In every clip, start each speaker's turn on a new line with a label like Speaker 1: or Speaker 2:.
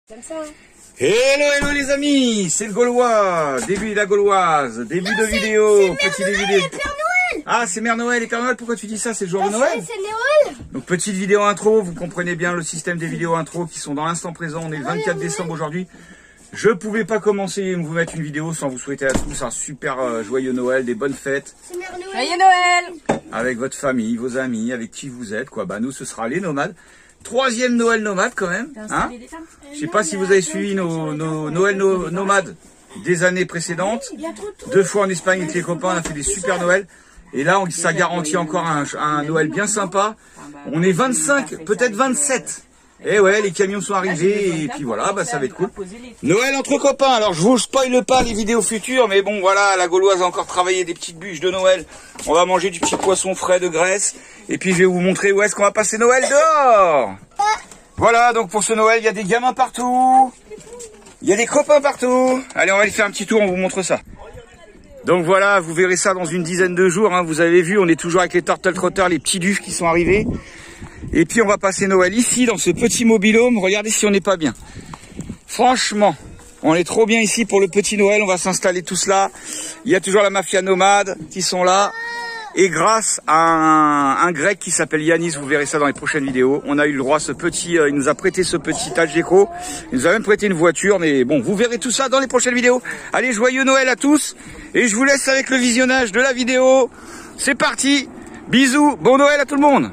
Speaker 1: Comme ça, hein.
Speaker 2: Hello les amis, c'est le Gaulois, début de la Gauloise, début de vidéo, petit début de... Ah, c'est Mère Noël et Père Noël, pourquoi tu dis ça? C'est le jour de Noël?
Speaker 1: C'est Noël.
Speaker 2: Donc petite vidéo intro, vous comprenez bien le système des vidéos intro qui sont dans l'instant présent, on est le 24 décembre aujourd'hui. Je pouvais pas commencer vous mettre une vidéo sans vous souhaiter à tous un super joyeux Noël, des bonnes fêtes.
Speaker 1: C'est Mère Noël.
Speaker 3: Joyeux Noël!
Speaker 2: Avec votre famille, vos amis, avec qui vous êtes, quoi. Bah nous ce sera les nomades. Troisième Noël nomade quand même, hein. Je sais pas si vous avez suivi nos Noël nomades des années précédentes. 2 fois en Espagne avec les copains, on a fait des super Noël. Et là, ça garantit encore un Noël bien sympa. On est 25, peut-être 27. Et ouais, les camions sont arrivés et puis voilà, bah ça va être cool. Noël entre copains. Alors je vous spoile pas les vidéos futures, mais bon voilà, la Gauloise a encore travaillé des petites bûches de Noël. On va manger du petit poisson frais de Grèce. Et puis je vais vous montrer où est-ce qu'on va passer Noël dehors. Voilà, donc pour ce Noël, il y a des gamins partout. Il y a des copains partout. Allez, on va aller faire un petit tour, on vous montre ça. Donc voilà, vous verrez ça dans une dizaine de jours, hein. Vous avez vu, on est toujours avec les Turtle Trotters, les petits dufs qui sont arrivés. Et puis on va passer Noël ici, dans ce petit mobil-home. Regardez si on n'est pas bien. Franchement, on est trop bien ici pour le petit Noël. On va s'installer tous là. Il y a toujours la mafia nomade qui sont là. Et grâce à un grec qui s'appelle Yanis, vous verrez ça dans les prochaines vidéos, on a eu le droit à ce petit, il nous a prêté ce petit Algeco. Il nous a même prêté une voiture, mais bon, vous verrez tout ça dans les prochaines vidéos. Allez, joyeux Noël à tous. Et je vous laisse avec le visionnage de la vidéo. C'est parti. Bisous. Bon Noël à tout le monde.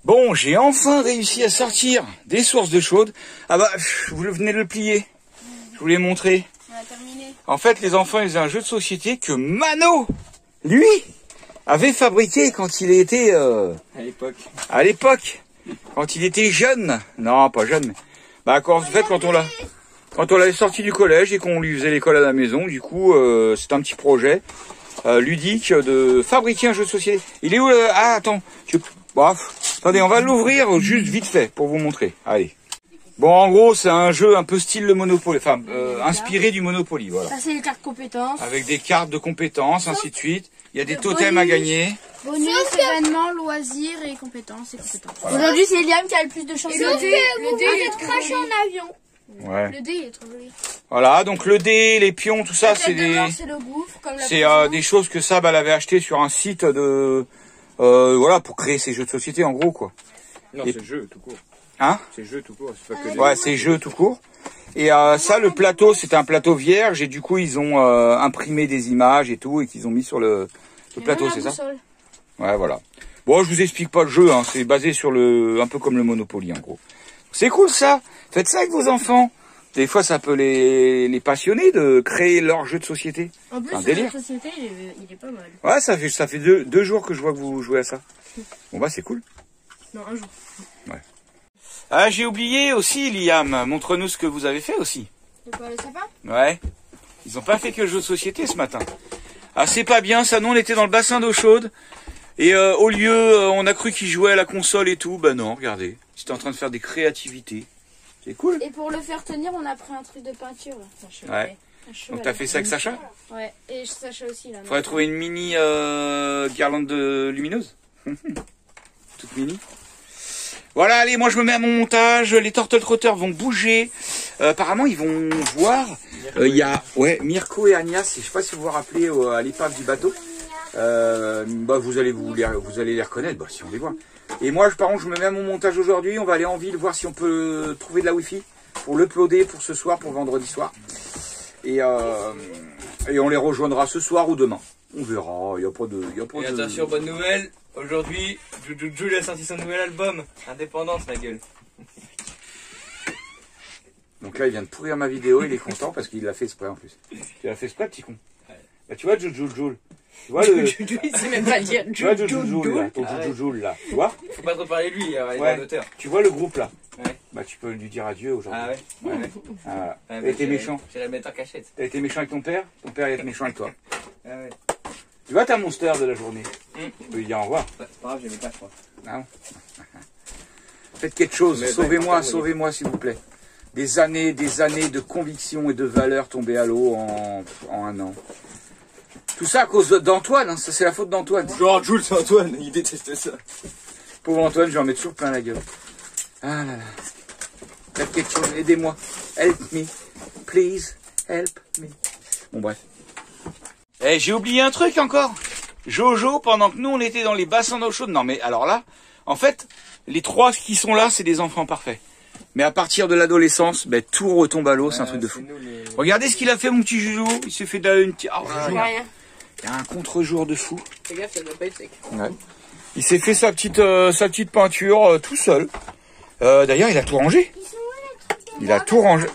Speaker 2: Bon, j'ai enfin réussi à sortir des sources de chaude. Ah bah, vous venez de le plier. Je vous l'ai montré.
Speaker 1: On a terminé.
Speaker 2: En fait, les enfants, ils faisaient un jeu de société que Mano, lui, avait fabriqué quand il était... À l'époque. Quand il était jeune. Non, pas jeune, mais... Bah, en fait, quand on l'avait sorti du collège et qu'on lui faisait l'école à la maison, du coup, c'est un petit projet ludique de fabriquer un jeu de société. Il est où Ah, attends. Bref, attendez, on va l'ouvrir juste vite fait pour vous montrer. Allez. Bon, en gros, c'est un jeu un peu style le Monopoly, enfin, inspiré du Monopoly, voilà.
Speaker 1: Ça, c'est les cartes compétences.
Speaker 2: Avec des cartes de compétences, ainsi de suite. Il y a des totems à gagner.
Speaker 1: Bonus, événements, loisirs et compétences. Aujourd'hui, c'est Liam qui a le plus de chances de gagner. Le dé, il est craché en avion.
Speaker 2: Ouais.
Speaker 1: Le dé, il est trop joli.
Speaker 2: Voilà, donc le dé, les pions, tout ça, c'est des...
Speaker 1: C'est le gouffre, comme la
Speaker 2: C'est des choses que Sab, elle avait acheté sur un site de... voilà, pour créer ses jeux de société, en gros, quoi.
Speaker 4: Non, c'est jeu tout court.
Speaker 2: Hein?
Speaker 4: C'est jeu tout court, c'est pas que des...
Speaker 2: Ouais, c'est jeu tout court. Et ça, le plateau, c'était un plateau vierge, et du coup, ils ont imprimé des images et tout, et qu'ils ont mis sur le plateau, c'est ça? Ouais, voilà. Bon, je vous explique pas le jeu, hein, c'est basé sur un peu comme le Monopoly, en gros. C'est cool, ça. Faites ça avec vos enfants. Des fois, ça peut les passionner de créer leur jeu de société.
Speaker 1: En plus,
Speaker 2: un
Speaker 1: le
Speaker 2: délire.
Speaker 1: jeu de société, il est pas mal.
Speaker 2: Ouais, ça fait deux jours que je vois que vous jouez à ça. Bon, bah, c'est cool.
Speaker 1: Non, un jour.
Speaker 2: Ouais. Ah, j'ai oublié aussi, Liam. Montre-nous ce que vous avez fait aussi.
Speaker 1: De quoi, le sapin?
Speaker 2: Ouais. Ils ont pas fait que le jeu de société ce matin. Ah, c'est pas bien, ça. Nous, on était dans le bassin d'eau chaude. Et au lieu, on a cru qu'ils jouaient à la console et tout. Bah non, regardez. Ils étaient en train de faire des créativités. C'est cool.
Speaker 1: Et pour le faire tenir, on a pris un truc de peinture. Là.
Speaker 2: Ouais. Donc t'as fait ça avec Sacha?
Speaker 1: Ouais, et Sacha aussi là.
Speaker 2: Faudrait trouver une mini guirlande lumineuse. Toute mini. Voilà, allez, moi je me mets à mon montage. Les Turtle Trotters vont bouger. Apparemment, ils vont voir. Il y a Mirko et Agnès. Je sais pas si vous vous rappelez à l'épave du bateau. Bah, vous allez les reconnaître. Bah, si on les voit. Et moi, par contre, je me mets à mon montage aujourd'hui. On va aller en ville voir si on peut trouver de la Wi-Fi pour l'uploader pour ce soir, pour vendredi soir. Et on les rejoindra ce soir ou demain. On verra. Il n'y a pas de.
Speaker 4: Et attention, bonne nouvelle. Aujourd'hui, Jules a sorti son nouvel album. Indépendance, ma gueule.
Speaker 2: Donc là, il vient de pourrir ma vidéo. Il est content parce qu'il l'a fait exprès en plus. Tu l'as fait exprès, petit con. Bah, tu vois, Jules. Tu vois le.
Speaker 3: Il sait même pas dire.
Speaker 2: Tu vois Jules là. Ton Jules là. Tu vois?
Speaker 4: Faut pas trop parler de lui, il est
Speaker 2: Ouais.
Speaker 4: d'auteur.
Speaker 2: Tu vois le groupe là?
Speaker 4: Ouais.
Speaker 2: Bah, tu peux lui dire adieu aujourd'hui.
Speaker 4: Ah ouais. Ouais.
Speaker 2: Voilà.
Speaker 4: Ah,
Speaker 2: T'as été méchant.
Speaker 4: J'ai la mettre en cachette.
Speaker 2: T'as été méchant avec ton père il est méchant avec toi.
Speaker 4: Ah ouais.
Speaker 2: Tu vois ta monster de la journée. Tu peux lui dire au revoir.
Speaker 4: C'est pas grave, j'aimais pas, je crois.
Speaker 2: Non. Faites quelque chose,
Speaker 4: Mais
Speaker 2: sauvez-moi s'il vous plaît. Des années de conviction et de valeur tombées à l'eau en un an. Tout ça à cause d'Antoine, hein. Ça c'est la faute d'Antoine.
Speaker 4: Genre Jules, c'est Antoine, il détestait ça.
Speaker 2: Pauvre Antoine, je vais en mettre toujours plein la gueule. Ah là là. Faites quelque chose, aidez-moi. Help me. Please, help me. Bon, bref. Eh, j'ai oublié un truc encore. Jojo, pendant que nous, on était dans les bassins d'eau chaude. Non, mais alors là, en fait, les 3 qui sont là, c'est des enfants parfaits. Mais à partir de l'adolescence, ben, tout retombe à l'eau, c'est un truc de fou. Regardez ce qu'il a fait, mon petit Joujou. Il s'est fait une petite... Oh, il y a un contre-jour de fou.
Speaker 3: Fais gaffe, ça doit pas être sec.
Speaker 2: Ouais. Il s'est fait sa petite peinture tout seul. D'ailleurs, il a tout rangé. Il a tout rangé.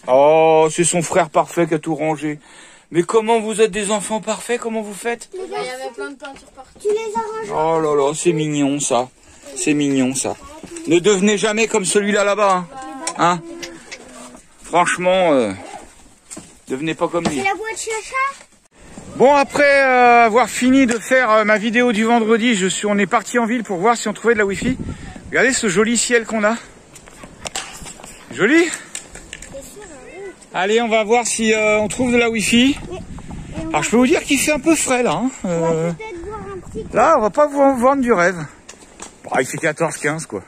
Speaker 2: Oh, c'est son frère parfait qui a tout rangé. Mais comment vous êtes des enfants parfaits? Comment vous faites?
Speaker 1: Il y avait plein de peintures partout.
Speaker 5: Tu les arranges.
Speaker 2: Oh là là, c'est mignon ça. C'est mignon ça. Ne devenez jamais comme celui-là là-bas. Hein, franchement, devenez pas comme lui.
Speaker 5: C'est la boîte chacha.
Speaker 2: Bon, après avoir fini de faire ma vidéo du vendredi, on est parti en ville pour voir si on trouvait de la Wi-Fi. Regardez ce joli ciel qu'on a. Joli. Allez, on va voir si on trouve de la Wi-Fi. Alors, je peux vous dire qu'il fait un peu frais là. Hein. Là, on va pas vous vendre du rêve. Bon, il fait 14-15 quoi.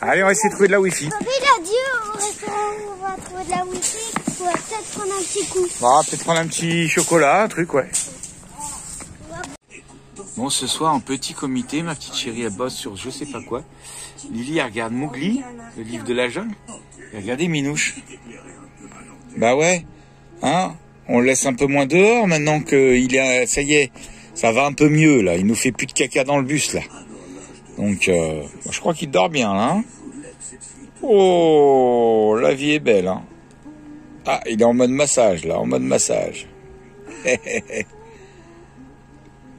Speaker 2: Allez, on va essayer de trouver de la Wi-Fi.
Speaker 5: Papa, il a dit au restaurant où on va trouver de la Wi-Fi. On va peut-être prendre un petit coup.
Speaker 2: On va peut-être prendre un petit chocolat, un truc, ouais. Bon, ce soir, en petit comité, ma petite chérie, elle bosse sur je sais pas quoi. Lily, elle regarde Mowgli, le livre de la jungle. Et regardez Minouche. Bah ouais, hein, on le laisse un peu moins dehors maintenant que ça y est, ça va un peu mieux, là. Il nous fait plus de caca dans le bus, là. Donc, je crois qu'il dort bien, là. Hein. Oh, la vie est belle, hein. Ah, il est en mode massage, là, en mode massage.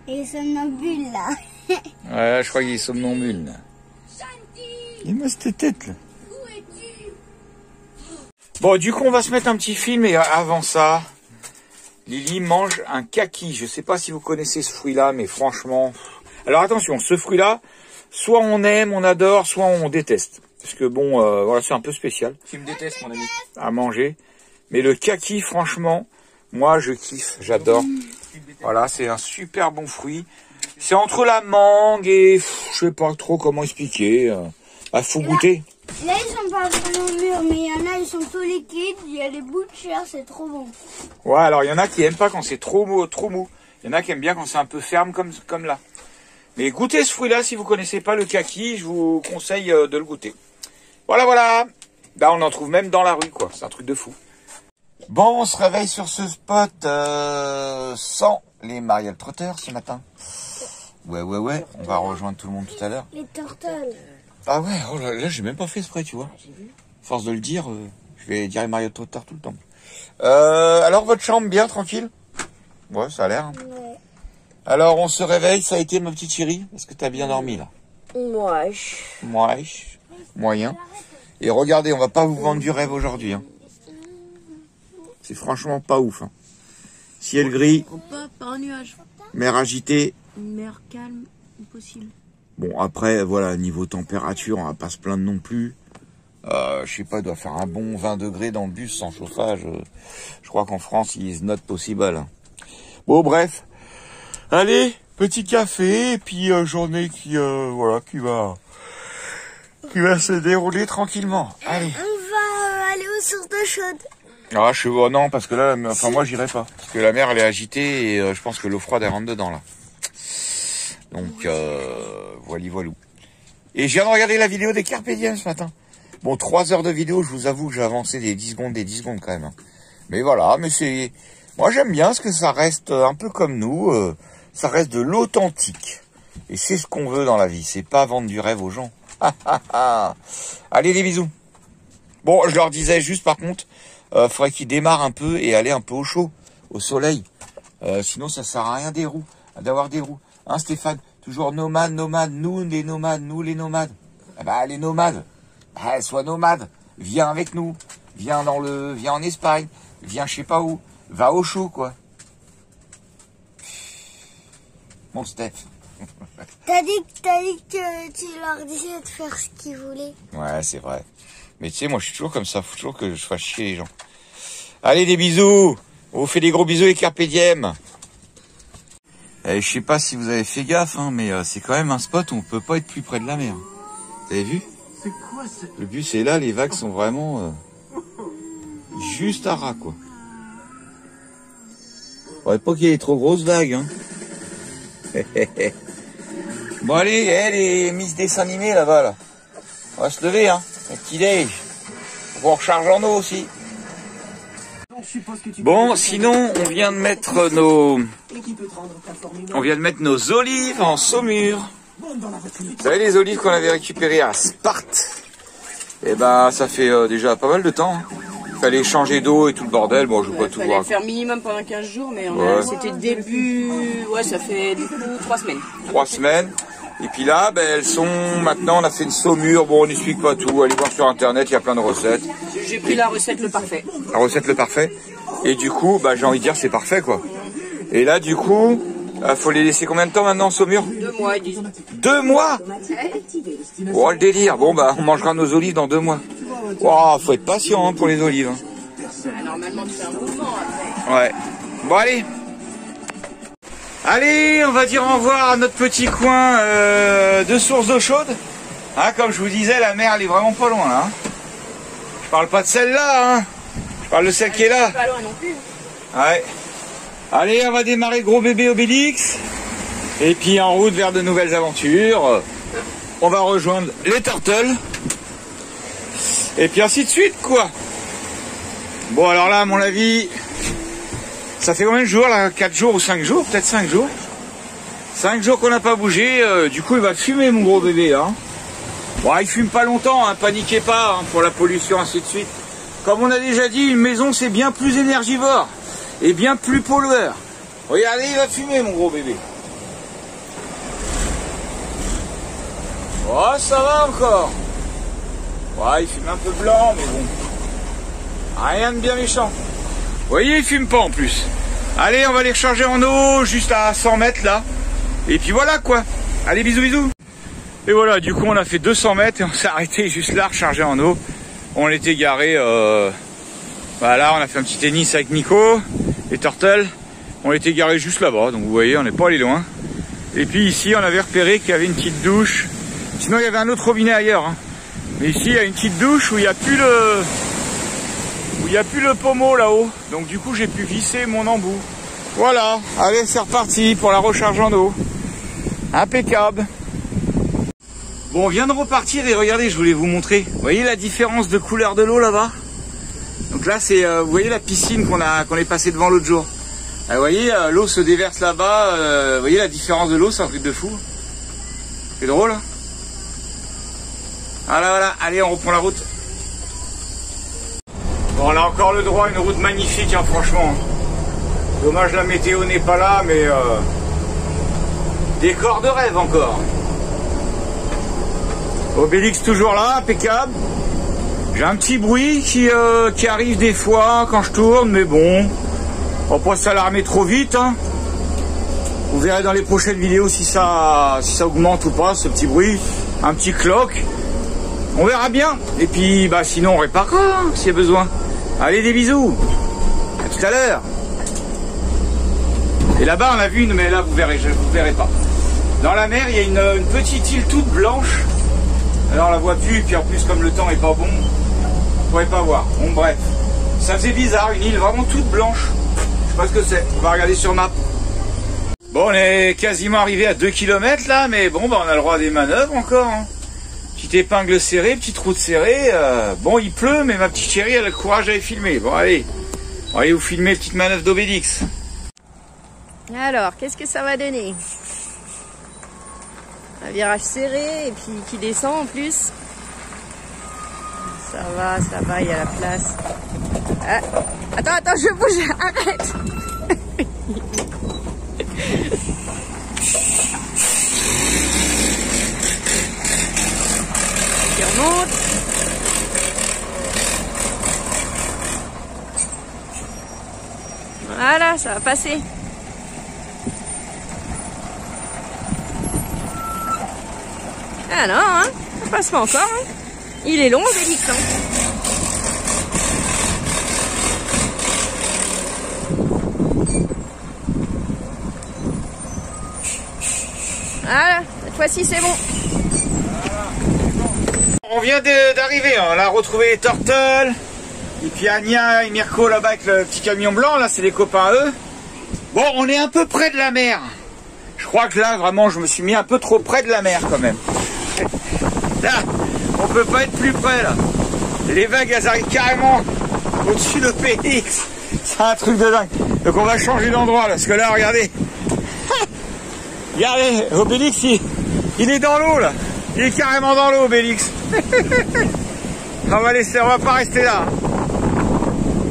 Speaker 5: Et somnambule, là.
Speaker 2: Ouais, je crois qu'il est somnambule, là. Il me cette tête, là. Bon, du coup, on va se mettre un petit film, et avant ça, Lily mange un kaki. Je sais pas si vous connaissez ce fruit-là, mais franchement... Alors, attention, ce fruit-là, soit on aime, on adore, soit on déteste. Parce que bon, voilà, c'est un peu spécial.
Speaker 4: Tu me détestes, mon ami.
Speaker 2: À manger. Mais le kaki, franchement, moi, je kiffe, j'adore. Voilà, c'est un super bon fruit. C'est entre la mangue et... je sais pas trop comment expliquer. Faut goûter.
Speaker 5: Là, ils sont pas vraiment mûrs, mais il y en a, ils sont tout liquides. Il y a les bouts de chair, c'est trop bon.
Speaker 2: Ouais, alors il y en a qui aiment pas quand c'est trop mou, trop mou. Il y en a qui aiment bien quand c'est un peu ferme comme là. Mais goûtez ce fruit-là, si vous connaissez pas le kaki, je vous conseille de le goûter. Voilà, voilà. Là, on en trouve même dans la rue, quoi. C'est un truc de fou. Bon, on se réveille sur ce spot sans les Marielle Trotter ce matin. Ouais. On va rejoindre tout le monde tout à l'heure.
Speaker 5: Les tortelles.
Speaker 2: Ah ouais, oh là j'ai même pas fait exprès, tu vois. Force de le dire, je vais dire Marielle Trotter tout le temps. Alors, votre chambre, bien tranquille? Ouais, ça a l'air. Hein.
Speaker 5: Ouais.
Speaker 2: Alors, on se réveille, ça a été, ma petite chérie? Est-ce que t'as bien dormi, là? Moyen. Et regardez, on va pas vous vendre du rêve aujourd'hui. Hein. C'est franchement pas ouf. Hein. Ciel gris,
Speaker 1: Pas un nuage.
Speaker 2: mer agitée.
Speaker 1: Une mer calme, impossible.
Speaker 2: Bon, après, voilà, niveau température, on va pas se plaindre non plus. Je sais pas, il doit faire un bon 20 degrés dans le bus sans chauffage. Je crois qu'en France, is not possible. Bon, bref. Allez, petit café, et puis journée qui va se dérouler tranquillement. Allez.
Speaker 5: On va aller aux sources d'eau chaude.
Speaker 2: Ah, non, parce que là, enfin moi j'irai pas. Parce que la mer elle est agitée et je pense que l'eau froide elle rentre dedans là. Donc voilou. Et je viens de regarder la vidéo des Carpe Diem ce matin. Bon, 3 heures de vidéo, je vous avoue que j'ai avancé des 10 secondes quand même. Hein. Mais voilà, mais c'est... Moi j'aime bien parce que ça reste un peu comme nous, ça reste de l'authentique. Et c'est ce qu'on veut dans la vie, c'est pas vendre du rêve aux gens. Allez, des bisous. Bon, je leur disais juste par contre, faudrait qu'ils démarrent un peu et aller un peu au chaud, au soleil. Sinon ça sert à rien d'avoir des roues. Hein Stéphane, toujours nomade, nous les nomades. Ah bah les nomades, sois nomade, viens avec nous, viens en Espagne, viens je sais pas où, va au chaud quoi. Mon Steph.
Speaker 5: T'as dit que tu leur disais de faire ce qu'ils voulaient.
Speaker 2: Ouais, c'est vrai. Mais tu sais, moi je suis toujours comme ça, faut toujours que je fasse chier les gens. Allez, des bisous. On vous fait des gros bisous les Carpe Diem. Je sais pas si vous avez fait gaffe, hein, mais c'est quand même un spot où on peut pas être plus près de la mer. Vous avez vu? Le but c'est là, les vagues sont vraiment juste à ras quoi. Faudrait pas qu'il y ait trop grosses vagues. Hein. Bon allez, les Miss Dessin Animé là-bas là. On va se lever hein. Un petit déj. On recharge en eau aussi. Bon, sinon on vient de mettre nos olives en saumure. Vous savez les olives qu'on avait récupérées à Sparte. Et ben ça fait déjà pas mal de temps. Hein. Il fallait changer d'eau et tout le bordel. Bon, je vais pas tout voir.
Speaker 3: Il fallait faire minimum pendant 15 jours, mais c'était début. Ouais, ça fait du coup 3 semaines.
Speaker 2: 3 semaines. Et puis là, ben, elles sont maintenant, on a fait une saumure. Bon, on n'explique pas tout. Allez voir sur internet, il y a plein de recettes.
Speaker 3: J'ai pris la recette le parfait.
Speaker 2: La recette le parfait. Et du coup, bah, j'ai envie de dire, c'est parfait quoi. Et là, du coup, faut les laisser combien de temps maintenant en saumure?
Speaker 3: 2 mois, ils disent.
Speaker 2: 2 mois? Oh, le délire. Bon, bah, on mangera nos olives dans 2 mois. Wow, faut être patient hein, pour les olives. Hein.
Speaker 3: Normalement, tu fais un mouvement après.
Speaker 2: Ouais. Bon, allez. Allez, on va dire au revoir à notre petit coin de source d'eau chaude. Hein, comme je vous disais, la mer, elle est vraiment pas loin là. Hein. Je parle pas de celle-là, hein. Je parle de celle qui est là.
Speaker 3: Pas loin non plus.
Speaker 2: Ouais. Allez, on va démarrer gros bébé Obélix. Et puis en route vers de nouvelles aventures. On va rejoindre les turtles. Et puis ainsi de suite, quoi. Bon, alors là, à mon avis, ça fait combien de jours, là? 4 jours ou 5 jours? Peut-être 5 jours. 5 jours qu'on n'a pas bougé. Du coup, il va fumer, mon gros bébé, là. Bon, il fume pas longtemps, hein, paniquez pas, hein, pour la pollution, ainsi de suite. Comme on a déjà dit, une maison, c'est bien plus énergivore. Et bien plus pollueur. Regardez, il va fumer, mon gros bébé. Oh, ça va encore. Ouais, il fume un peu blanc, mais bon. Rien de bien méchant. Vous voyez, il fume pas en plus. Allez, on va les recharger en eau, juste à 100 mètres là. Et puis voilà quoi. Allez, bisous, bisous. Et voilà, du coup, on a fait 200 mètres et on s'est arrêté juste là, rechargé en eau. On était garé. Voilà, on a fait un petit tennis avec Nico, les turtles. On était garé juste là-bas, donc vous voyez, on n'est pas allé loin. Et puis ici, on avait repéré qu'il y avait une petite douche. Sinon, il y avait un autre robinet ailleurs. Hein. Mais ici, il y a une petite douche où il n'y a plus le pommeau là-haut. Donc du coup, j'ai pu visser mon embout. Voilà, allez, c'est reparti pour la recharge en eau. Impeccable. Bon, on vient de repartir et regardez, je voulais vous montrer. Vous voyez la différence de couleur de l'eau là-bas? Donc là, c'est, vous voyez la piscine qu'on est passé devant l'autre jour. Vous voyez, l'eau se déverse là-bas. Vous voyez la différence de l'eau, c'est un truc de fou. C'est drôle. Hein. Voilà, voilà, allez, on reprend la route. Bon, on a encore le droit à une route magnifique, hein, franchement. Dommage, la météo n'est pas là, mais décor de rêve encore. Obélix toujours là, impeccable. J'ai un petit bruit qui arrive des fois quand je tourne, mais bon, on va pas s'alarmer trop vite. Hein. Vous verrez dans les prochaines vidéos si ça augmente ou pas, ce petit bruit. Un petit cloque. On verra bien. Et puis, bah, sinon, on réparera hein, s'il y a besoin. Allez, des bisous. À tout à l'heure. Et là-bas, on a vu une, mais là, vous verrez pas. Dans la mer, il y a une petite île toute blanche. Alors, on la voit plus. Et puis, en plus, comme le temps est pas bon, on pourrait pas voir. Bon, bref. Ça faisait bizarre, une île vraiment toute blanche. Je sais pas ce que c'est. On va regarder sur map. Bon, on est quasiment arrivé à 2 km là, mais bon, bah, on a le droit à des manœuvres encore. Hein. Petite épingle serrée, petite route serrée. Bon, il pleut, mais ma petite chérie, elle a le courage d'aller filmer. Bon, allez. On va aller vous filmer petite manœuvre d'Obélix.
Speaker 1: Alors, qu'est-ce que ça va donner? Un virage serré et puis qui descend en plus. Ça va, il y a la place. Ah, attends, je bouge, arrête. Il remonte. Voilà, ça va passer. Ah non, hein, ça passe pas encore. Hein. Il est long, Obélix. Hein. Voilà, cette fois-ci c'est bon.
Speaker 2: On vient d'arriver, on a retrouvé les Turtles. Et puis Anya et Mirko là-bas avec le petit camion blanc, là c'est les copains à eux. Bon, on est un peu près de la mer. Je crois que là, vraiment, je me suis mis un peu trop près de la mer quand même. Là, on peut pas être plus près là. Les vagues, elles arrivent carrément au-dessus de Obélix. C'est un truc de dingue. Donc on va changer d'endroit là, parce que là, regardez. Regardez, Obélix, il est dans l'eau là. Il est carrément dans l'eau, Obélix. On va pas rester là.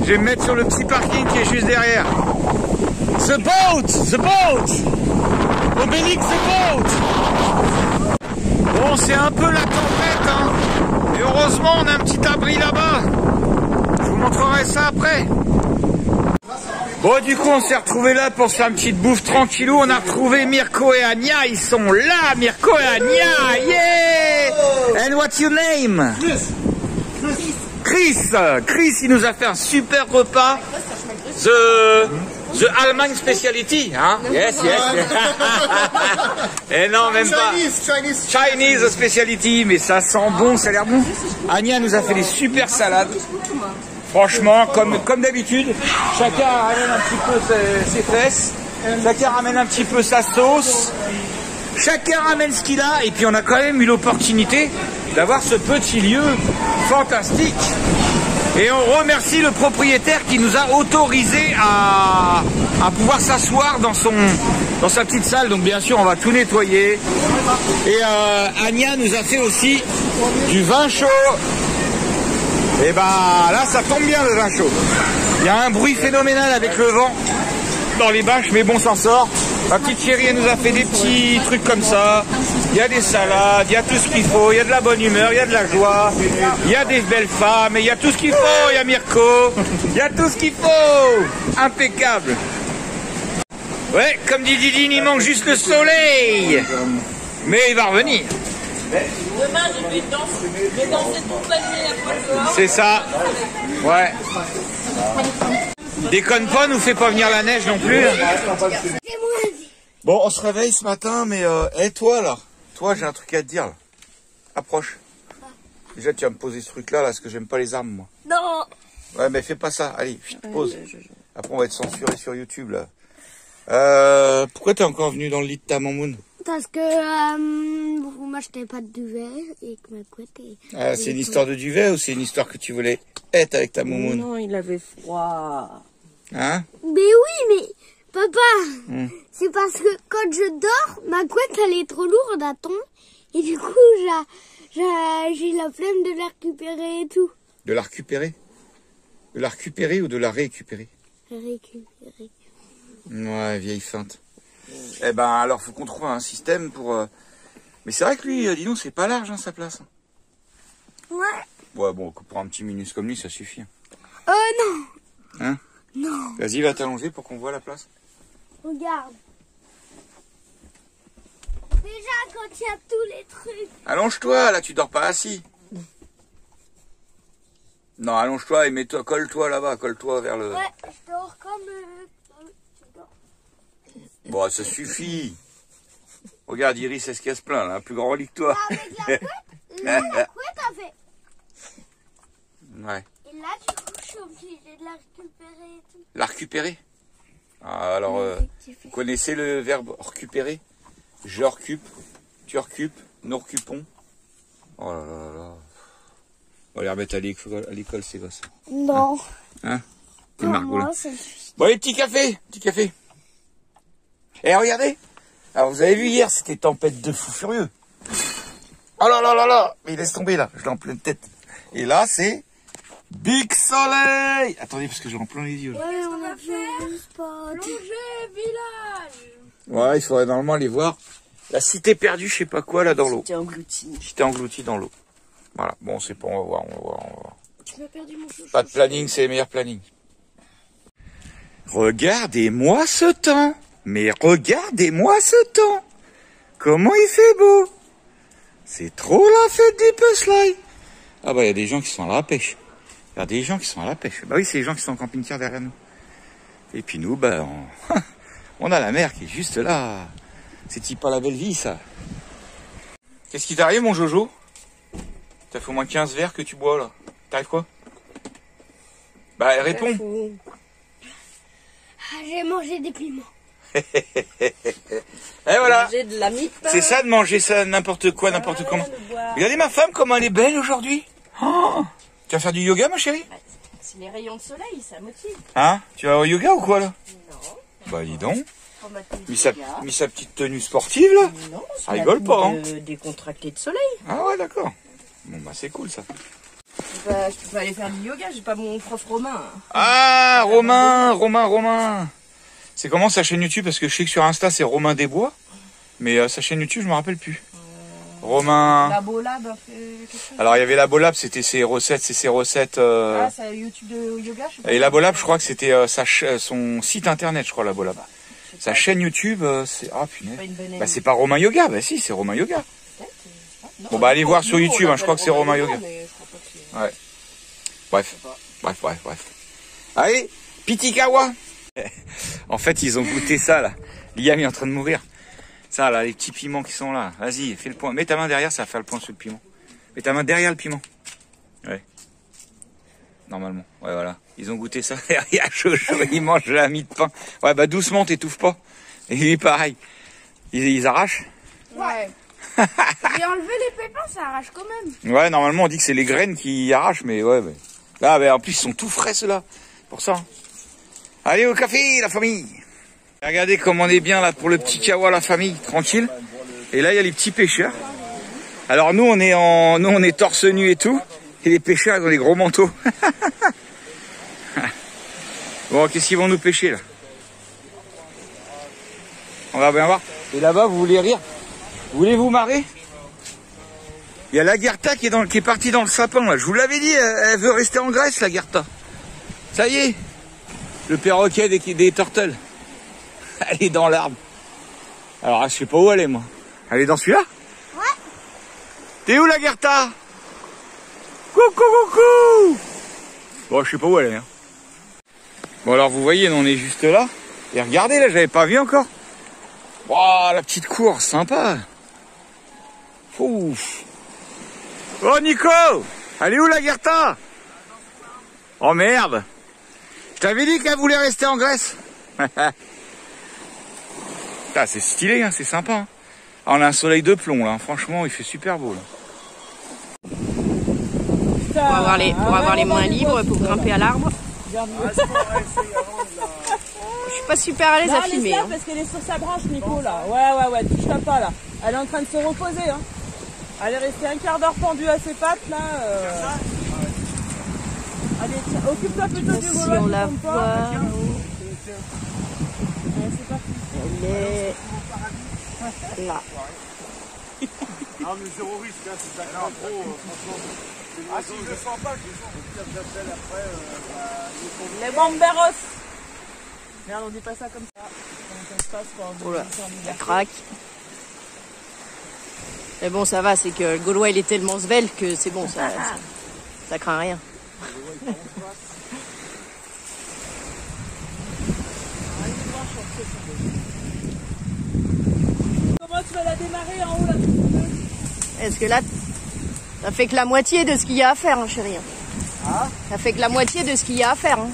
Speaker 2: Je vais me mettre sur le petit parking qui est juste derrière. The boat! The boat! Obélix, the boat! Bon, c'est un peu la tempête, hein. Et heureusement, on a un petit abri là-bas. Je vous montrerai ça après. Bon, du coup, on s'est retrouvés là pour se faire une petite bouffe tranquillou. On a retrouvé Mirko et Anya. Ils sont là, Mirko et Anya. Yeah! And what's your name? Chris. Chris, il nous a fait un super repas. The Allemagne speciality, hein? Yes, yes. Et non, même pas. Chinese speciality, mais ça sent bon, ça a l'air bon. Anya nous a fait des super salades. Franchement, comme d'habitude, chacun ramène un petit peu ses fesses, chacun ramène un petit peu sa sauce, chacun ramène ce qu'il a, et puis on a quand même eu l'opportunité d'avoir ce petit lieu fantastique. Et on remercie le propriétaire qui nous a autorisé à pouvoir s'asseoir dans sa petite salle. Donc bien sûr, on va tout nettoyer. Et Anya nous a fait aussi du vin chaud. Et bah là, ça tombe bien le vin chaud. Il y a un bruit phénoménal avec le vent dans les bâches, mais bon, s'en sort. Ma petite chérie, elle nous a fait des petits trucs comme ça. Il y a des salades, il y a tout ce qu'il faut, il y a de la bonne humeur, il y a de la joie, il y a des belles femmes, et il y a tout ce qu'il faut, il y a Mirko, il y a tout ce qu'il faut. Impeccable. Ouais, comme dit Didine, il manque juste le soleil. Mais il va revenir.
Speaker 3: Demain, je vais danser toute la nuit à poil dehors.
Speaker 2: C'est ça. Ouais. Déconne pas, nous fait pas venir la neige non plus. Bon, on se réveille ce matin, mais toi là, toi j'ai un truc à te dire là. Approche. Déjà tu vas me poser ce truc là, parce que j'aime pas les armes moi.
Speaker 5: Non.
Speaker 2: Ouais, mais fais pas ça. Allez, pose. Après on va être censuré sur YouTube là. Pourquoi t'es encore venu dans le lit de ta mamoune?
Speaker 5: Parce que moi je n'avais pas de duvet et que ma couette est...
Speaker 2: C'est une histoire de duvet ou c'est une histoire que tu voulais être avec ta mamoune?
Speaker 3: Non, il avait froid.
Speaker 2: Hein?
Speaker 5: Mais oui, mais papa, c'est parce que quand je dors, ma couette elle est trop lourde à ton et du coup j'ai la flemme de la récupérer et tout.
Speaker 2: De la récupérer? De la récupérer ou de la récupérer?
Speaker 5: Récupérer.
Speaker 2: Ouais, vieille feinte. Eh ben alors faut qu'on trouve un système pour... Mais c'est vrai que lui, dis donc, c'est pas large hein, sa place.
Speaker 5: Ouais.
Speaker 2: Ouais bon, pour un petit minus comme lui, ça suffit.
Speaker 5: Non.
Speaker 2: Hein?
Speaker 5: Non.
Speaker 2: Vas-y, va t'allonger pour qu'on voit la place.
Speaker 5: Regarde. Déjà quand il y a tous les trucs.
Speaker 2: Allonge-toi, là tu dors pas assis. Non, allonge-toi et mets-toi, colle-toi là-bas, colle-toi vers le...
Speaker 5: Ouais, je dors comme...
Speaker 2: Bon, ça suffit. Regarde, Iris, est-ce qu'elle se plaint, là, un plus grand lit que toi.
Speaker 5: Avec la couette, la couette a fait...
Speaker 2: Ouais.
Speaker 5: Et là, du coup, je suis obligée de la récupérer et tout.
Speaker 2: La récupérer? Ah, alors, vous connaissez le verbe récupérer? Je recoupe, tu recoupes, nous recoupons. Oh là là là. On va les remettre à l'école, ces gosses.
Speaker 5: Non.
Speaker 2: Hein?
Speaker 5: Pour moi, c'est...
Speaker 2: Bon, les petits cafés, Et regardez. Alors, vous avez vu hier, c'était tempête de fou furieux. Oh là là là là. Mais il laisse tomber, là. Je l'ai en pleine tête. Et là, c'est... Big soleil. Attendez, parce que j'ai en plein les yeux. Là.
Speaker 5: Ouais, on a fait un spot.
Speaker 1: Plongée, village.
Speaker 2: Ouais, il faudrait normalement aller voir la cité perdue, je sais pas quoi, là, dans l'eau.
Speaker 3: J'étais
Speaker 2: englouti dans l'eau. Voilà. Bon, c'est pas, on va voir.
Speaker 1: Tu m'as perdu mon chouchou.
Speaker 2: Pas de planning, c'est les meilleurs plannings. Regardez-moi ce temps. Mais regardez-moi ce temps. Comment il fait beau. C'est trop la fête du puzzle. Ah bah, il y a des gens qui sont à la pêche. Il y a des gens qui sont à la pêche. Bah oui, c'est les gens qui sont en camping-car derrière nous. Et puis nous, bah, on a la mer qui est juste là. C'est pas la belle vie, ça. Qu'est-ce qui t'arrive, mon Jojo? Ça fait au moins 15 verres que tu bois là. T'arrives quoi? Bah réponds.
Speaker 5: Ah, j'ai mangé des piments.
Speaker 2: Et voilà.
Speaker 3: Manger de la mipe.
Speaker 2: C'est ça de manger ça n'importe quoi, n'importe comment. Regardez ma femme comment elle est belle aujourd'hui. Oh, tu vas faire du yoga ma chérie?
Speaker 3: C'est les rayons de soleil, ça motive.
Speaker 2: Hein? Tu vas au yoga ou quoi là?
Speaker 3: Non.
Speaker 2: Bah dis donc.
Speaker 3: Pour ma tenue
Speaker 2: Mis sa
Speaker 3: yoga.
Speaker 2: petite tenue sportive là.
Speaker 3: Non,
Speaker 2: Ça rigole pas, hein.
Speaker 3: Décontracté de soleil.
Speaker 2: Ah ouais d'accord. Bon bah c'est cool ça.
Speaker 3: Je peux pas aller faire du yoga, j'ai pas mon prof Romain.
Speaker 2: Ah Romain. C'est comment sa chaîne YouTube? Parce que je sais que sur Insta c'est Romain Desbois. Mais sa chaîne YouTube je me rappelle plus. Romain.
Speaker 3: Labolab a fait quelque chose.
Speaker 2: Alors il y avait Labolab, c'était ses recettes.
Speaker 3: Ah, c'est YouTube de yoga, je sais pas.
Speaker 2: Et Labolab je crois que c'était son site internet je crois Labolab. Sa chaîne YouTube c'est... Ah punaise. Bah c'est pas Romain Yoga, bah si c'est Romain Yoga. Bon bah allez voir sur YouTube, hein, je crois que c'est Romain Yoga. Ouais. Bref. Allez, Pitikawa. En fait, ils ont goûté ça là. Liam est en train de mourir. Ça là, les petits piments qui sont là. Vas-y, fais le point. Mets ta main derrière, ça va faire le point sur le piment. Mets ta main derrière le piment. Ouais. Normalement. Ouais, voilà. Ils ont goûté ça. Il y a chaud, ils mangent de la mie de pain. Ouais, bah doucement, t'étouffes pas. Et lui, pareil. Ils arrachent.
Speaker 1: Ouais. J'ai enlevé les pépins, ça arrache quand même.
Speaker 2: Ouais, normalement on dit que c'est les graines qui arrachent, mais ouais. Là, en plus ils sont tout frais ceux-là. Pour ça. Allez au café, la famille. Regardez comme on est bien là pour le petit kawa, la famille, tranquille. Et là il y a les petits pêcheurs. Alors nous on est torse nu et tout. Et les pêcheurs ils ont des gros manteaux. Bon, qu'est-ce qu'ils vont nous pêcher là? On va bien voir. Et là-bas vous voulez rire? Voulez-vous marrer? Il y a la Gerta qui est partie dans le sapin là. Je vous l'avais dit, elle veut rester en Grèce la Gerta. Ça y est, le perroquet des turtles. Elle est dans l'arbre. Alors je sais pas où elle est moi. Elle est dans celui-là?
Speaker 5: Ouais.
Speaker 2: T'es où la Gerta? Coucou. Bon je sais pas où elle est. Hein. Bon alors vous voyez, on est juste là. Et regardez là, j'avais pas vu encore. Waouh, la petite cour, sympa. Ouf. Oh Nico, elle est où la Gerta? Oh merde. Je t'avais dit qu'elle voulait rester en Grèce. C'est stylé, hein, c'est sympa. Hein. Ah, on a un soleil de plomb là, franchement il fait super beau. Là.
Speaker 3: Pour avoir les mains libres, pour grimper à l'arbre. Je suis pas super à l'aise à filmer.
Speaker 6: Hein. Parce qu'elle est sur sa branche, Nico, là. Ouais, touche-la pas, là. Elle est en train de se reposer, hein. Elle est restée un quart d'heure pendue à ses pattes, là. Allez, tiens, occupe-toi plutôt du
Speaker 3: si on la voit. Elle est là.
Speaker 7: Ah mais zéro risque, hein, c'est ça craint trop, franchement. Ah si je le sens pas, j'appelle après.
Speaker 6: Les bomberos. Merde, on dit pas ça comme ça. Comment ça se passe quand on
Speaker 3: Oula, ça craque. Mais bon, ça va, c'est que le Gaulois il est tellement svelte que c'est bon, ça craint rien.
Speaker 6: Comment tu vas la démarrer en haut là?
Speaker 3: Est-ce que là, ça fait que la moitié de ce qu'il y a à faire, hein, chérie.
Speaker 7: Ah,
Speaker 3: ça fait que la moitié de ce qu'il y a à faire. Hein.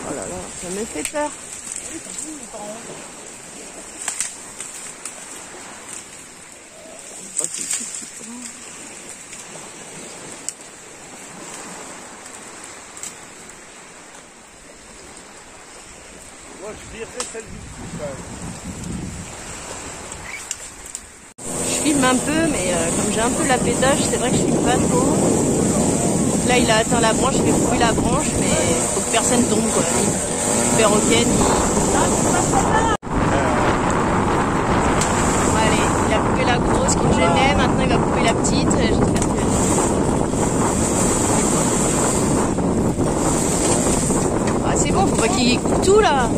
Speaker 3: Oh là là, ça me fait peur.
Speaker 7: moi je virerais celle du dessus quand même.
Speaker 3: Je filme un peu, mais comme j'ai un peu la pétage, c'est vrai que je filme pas trop. Donc là, il a atteint la branche, il fait couper la branche, mais il faut que personne tombe, quoi. Le perroquet, allez, il a coupé la grosse qui me gênait, maintenant il va couper la petite. J'espère que... Ah, c'est bon, faut pas qu'il coupe tout, là.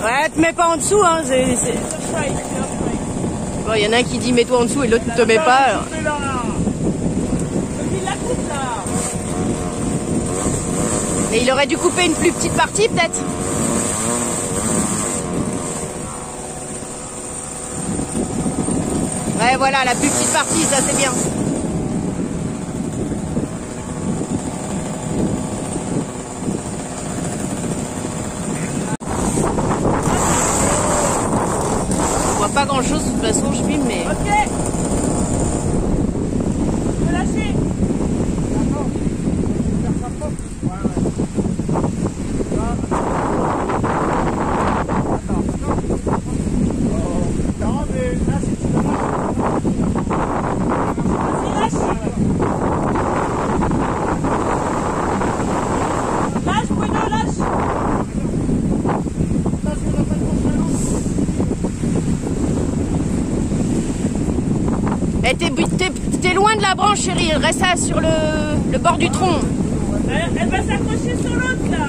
Speaker 3: Ouais, te mets pas en dessous, hein. Bon, il y en a un qui dit mets-toi en dessous et l'autre ne te met pas. Alors. Et il aurait dû couper une plus petite partie, peut-être. Ouais, voilà, la plus petite partie, ça c'est bien. Pas grand chose, de toute façon je filme, mais...
Speaker 6: Ok. Je vais lâcher. Lâche, Bruno, lâche.
Speaker 3: Eh, t'es loin de la branche, chérie. Reste là sur le bord du tronc.
Speaker 6: Elle va s'accrocher sur l'autre, là.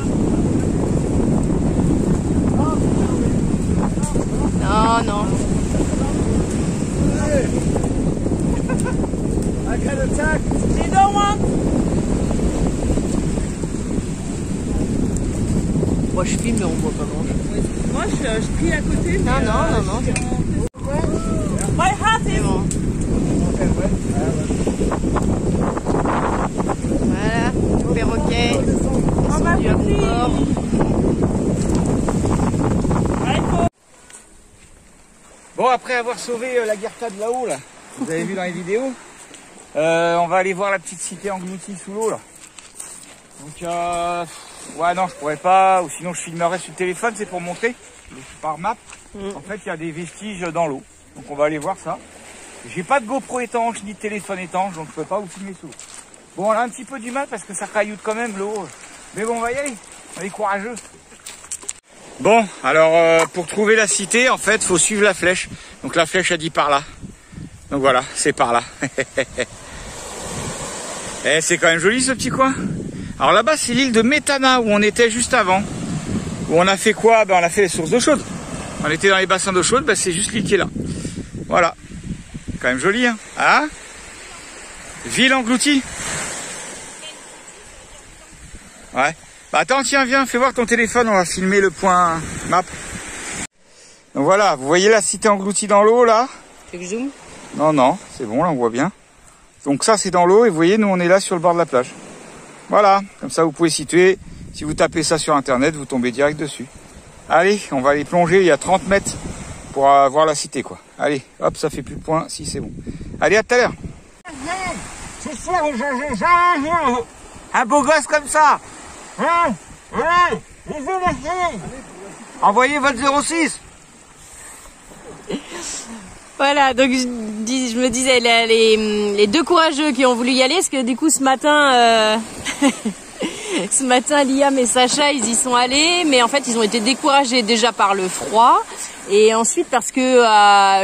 Speaker 3: Non, non.
Speaker 6: They don't want.
Speaker 3: Moi, je filme, mais on voit pas grand-chose.
Speaker 6: Moi, je prie à côté.
Speaker 3: Non, non.
Speaker 6: My heart is...
Speaker 3: Bon. Voilà, le perroquet. Descendu à bon bord.
Speaker 2: Bon, après avoir sauvé la Guerta de là-haut, là, vous avez vu dans les vidéos, on va aller voir la petite cité engloutie sous l'eau, là. Donc, ouais, non, je pourrais pas, ou sinon je filmerais sur le téléphone, c'est pour montrer, par map. En fait, il y a des vestiges dans l'eau. Donc, on va aller voir ça. J'ai pas de GoPro étanche, ni de téléphone étanche, donc je peux pas vous filmer sous l'eau. Bon, on a un petit peu du mal parce que ça cailloute quand même l'eau. Mais bon, on va y aller. On est courageux. Bon, alors pour trouver la cité, en fait, faut suivre la flèche. Donc la flèche a dit par là. Donc voilà, c'est par là. Et c'est quand même joli ce petit coin. Alors là-bas, c'est l'île de Métana où on était juste avant. Où on a fait quoi? Ben, on a fait les sources d'eau chaude. On était dans les bassins d'eau chaude, ben, c'est juste l'île qui est là. Voilà. Quand même joli, hein? Hein? Ville engloutie. Ouais. Bah attends, tiens, viens, fais voir ton téléphone, on va filmer le point map. Donc voilà, vous voyez la cité engloutie dans l'eau, là?
Speaker 3: Tu veux que je zoome?
Speaker 2: Non, non, c'est bon, là on voit bien. Donc ça, c'est dans l'eau, et vous voyez, nous on est là sur le bord de la plage. Voilà, comme ça vous pouvez situer. Si vous tapez ça sur internet, vous tombez direct dessus. Allez, on va aller plonger, il y a 30 mètres pour voir la cité, quoi. Allez, hop, ça fait plus de points, si c'est bon. Allez, à tout à l'heure. Un beau gosse comme ça. Envoyez votre 06.
Speaker 3: Voilà, donc je me disais, les deux courageux qui ont voulu y aller, parce que du coup ce matin, ce matin Liam et Sacha, ils y sont allés, mais en fait ils ont été découragés déjà par le froid, et ensuite parce que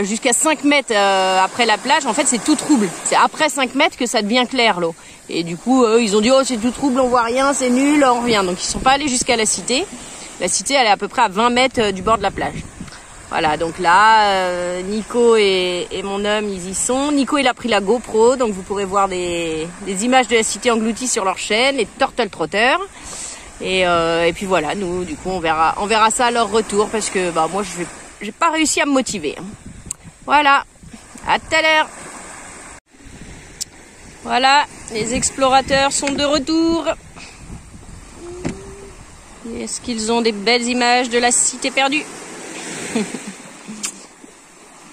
Speaker 3: jusqu'à 5 mètres après la plage, en fait c'est tout trouble. C'est après 5 mètres que ça devient clair l'eau. Et du coup, ils ont dit, oh c'est tout trouble, on voit rien, c'est nul, on revient. Donc ils sont pas allés jusqu'à la cité. La cité, elle est à peu près à 20 mètres du bord de la plage. Voilà, donc là, Nico et mon homme, ils y sont. Nico, il a pris la GoPro, donc vous pourrez voir des images de la cité engloutie sur leur chaîne, les Turtle Trotters. Et puis voilà, nous, du coup, on verra ça à leur retour, parce que bah moi, j'ai pas réussi à me motiver. Voilà, à tout à l'heure. Voilà, les explorateurs sont de retour. Est-ce qu'ils ont des belles images de la cité perdue?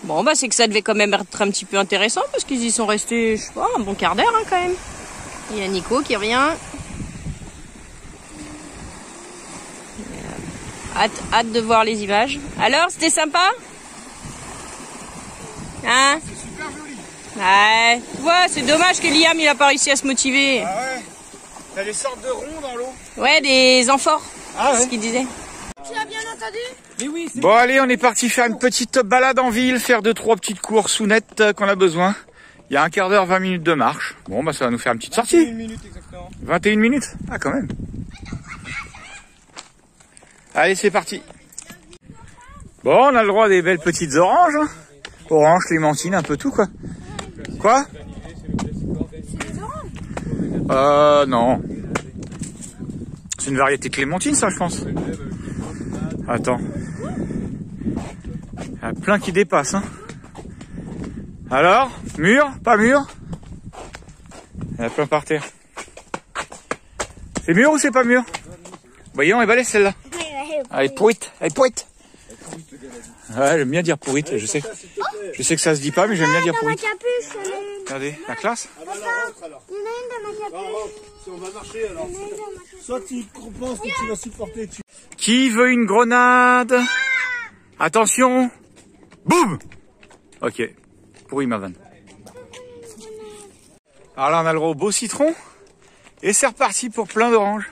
Speaker 3: Bon, bah c'est que ça devait quand même être un petit peu intéressant, parce qu'ils y sont restés, je sais pas, un bon quart d'heure hein, quand même. Il y a Nico qui revient. Hâte de voir les images. Alors, c'était sympa? Hein?
Speaker 2: C'est super joli.
Speaker 3: Ouais, tu vois, c'est dommage que Liam il a pas réussi à se motiver.
Speaker 2: Ah ouais. T'as des sortes de ronds dans l'eau.
Speaker 3: Ouais, des amphores.
Speaker 2: Ah ouais.
Speaker 3: C'est ce qu'il disait.
Speaker 1: Tu as bien entendu?
Speaker 6: Mais oui, c'est
Speaker 2: Bon allez, on est parti faire une petite balade en ville, faire 2-3 petites courses ou nettes qu'on a besoin. Il y a un quart d'heure, 20 minutes de marche. Bon bah ça va nous faire une petite sortie.
Speaker 6: 1 minute exactement.
Speaker 2: 21 minutes? Ah quand même. Allez, c'est parti. Bon, on a le droit à des belles petites oranges. Hein. Orange, clémentine, un peu tout quoi. Quoi? Non. C'est une variété clémentine ça je pense. Attends. Il y a plein qui dépassent. Hein. Alors, mûr? Pas mûr? Il y en a plein par terre. C'est mûr ou c'est pas mûr? Voyons, elle balai celle-là. Elle est pourrite, elle est pourrite. Ouais, j'aime bien dire pourrite, je sais. Je sais que ça se dit pas, mais j'aime bien dire pourrite. Regardez, la classe.
Speaker 5: Il y en a une dans ma capuche.
Speaker 7: Si on va marcher alors. Soit tu penses que tu vas supporter.
Speaker 2: Qui veut une grenade? Attention. Boum. Ok, pourri ma vanne. Alors là, on a le droit au beau citron. Et c'est reparti pour plein d'oranges.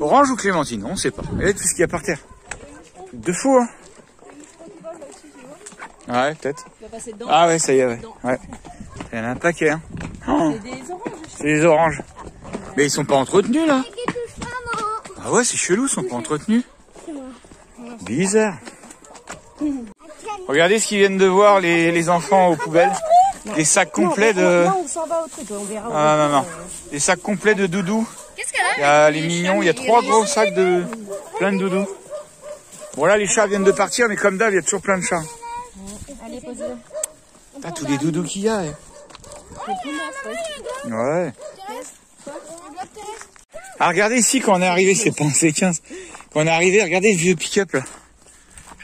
Speaker 2: Orange ou clémentine, on sait pas. Et tout ce qu'il y a par terre. De fou, hein. Ouais, peut-être. Ah ouais, ça y est, ouais. Ouais. Il y en a un paquet, hein. Oh, c'est des oranges. Mais ils sont pas entretenus, là. Ah ouais, c'est chelou, ils sont pas entretenus. Bizarre. Regardez ce qu'ils viennent de voir, les enfants aux poubelles. Des sacs complets de...
Speaker 3: Non, on s'en va au truc, on verra.
Speaker 2: Ah non. Des sacs complets de doudous.
Speaker 1: Qu'est-ce qu'elle a?
Speaker 2: Il y a les mignons, il y a 3 gros sacs de plein de doudous. Bon là, les chats viennent de partir, mais comme d'hab, il y a toujours plein de chats.
Speaker 3: Allez, posez-le.
Speaker 2: T'as tous les doudous qu'il y a. Ouais. Ah, regardez ici, quand on est arrivé, c'est pas en C15. Quand on est arrivé, regardez le vieux pick-up là.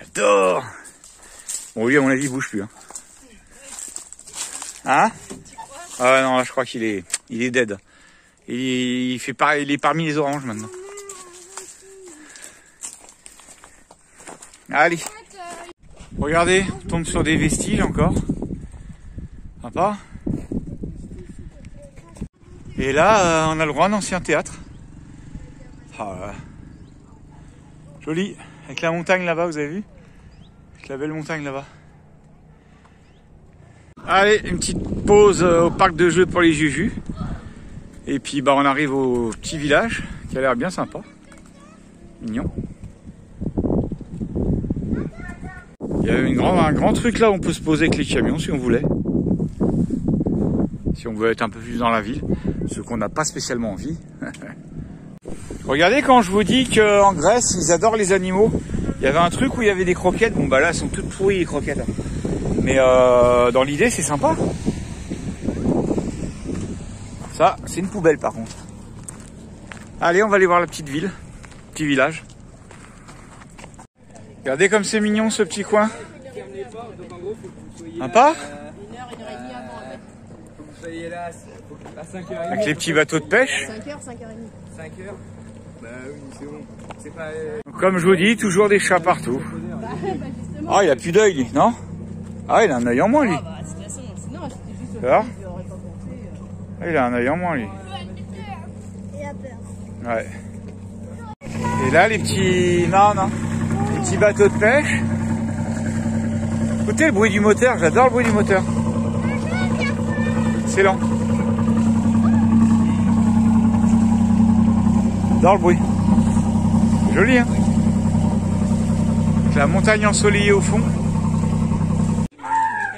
Speaker 2: J'adore. Bon, lui, à mon avis, il bouge plus. Hein? Ah non, là, je crois qu'il est dead. Il est parmi les oranges maintenant. Allez. Regardez, on tombe sur des vestiges encore. Sympa. Et là, on a le droit à un ancien théâtre. Ah, joli. Avec la montagne là-bas, vous avez vu? Avec la belle montagne là-bas. Allez, une petite pause au parc de jeux pour les jujus. Et puis bah on arrive au petit village qui a l'air bien sympa. Mignon. Il y a un grand truc là où on peut se poser avec les camions si on voulait. Si on veut être un peu plus dans la ville. Ce qu'on n'a pas spécialement envie. Regardez quand je vous dis qu'en Grèce, ils adorent les animaux. Il y avait un truc où il y avait des croquettes. Bon bah là, elles sont toutes pourries les croquettes. Là. Mais dans l'idée, c'est sympa. Ça, c'est une poubelle par contre. Allez, on va aller voir la petite ville. Petit village. Regardez comme c'est mignon ce petit coin. Sympa. Avec les petits bateaux de pêche.
Speaker 3: 5h, 5h30.
Speaker 4: 5h. Bah oui, c'est bon. C'est pas...
Speaker 2: Comme je vous dis, toujours des chats partout. Ah, il a plus d'œil, lui, non? Ah, il a un œil en moins, lui. Alors ah, il a un œil en moins, lui.
Speaker 5: Il a peur.
Speaker 2: Ouais. Et là, les petits... Non. Les petits bateaux de pêche. Écoutez le bruit du moteur, j'adore le bruit du moteur. Excellent. J'adore le bruit. Joli, hein. Avec la montagne ensoleillée au fond.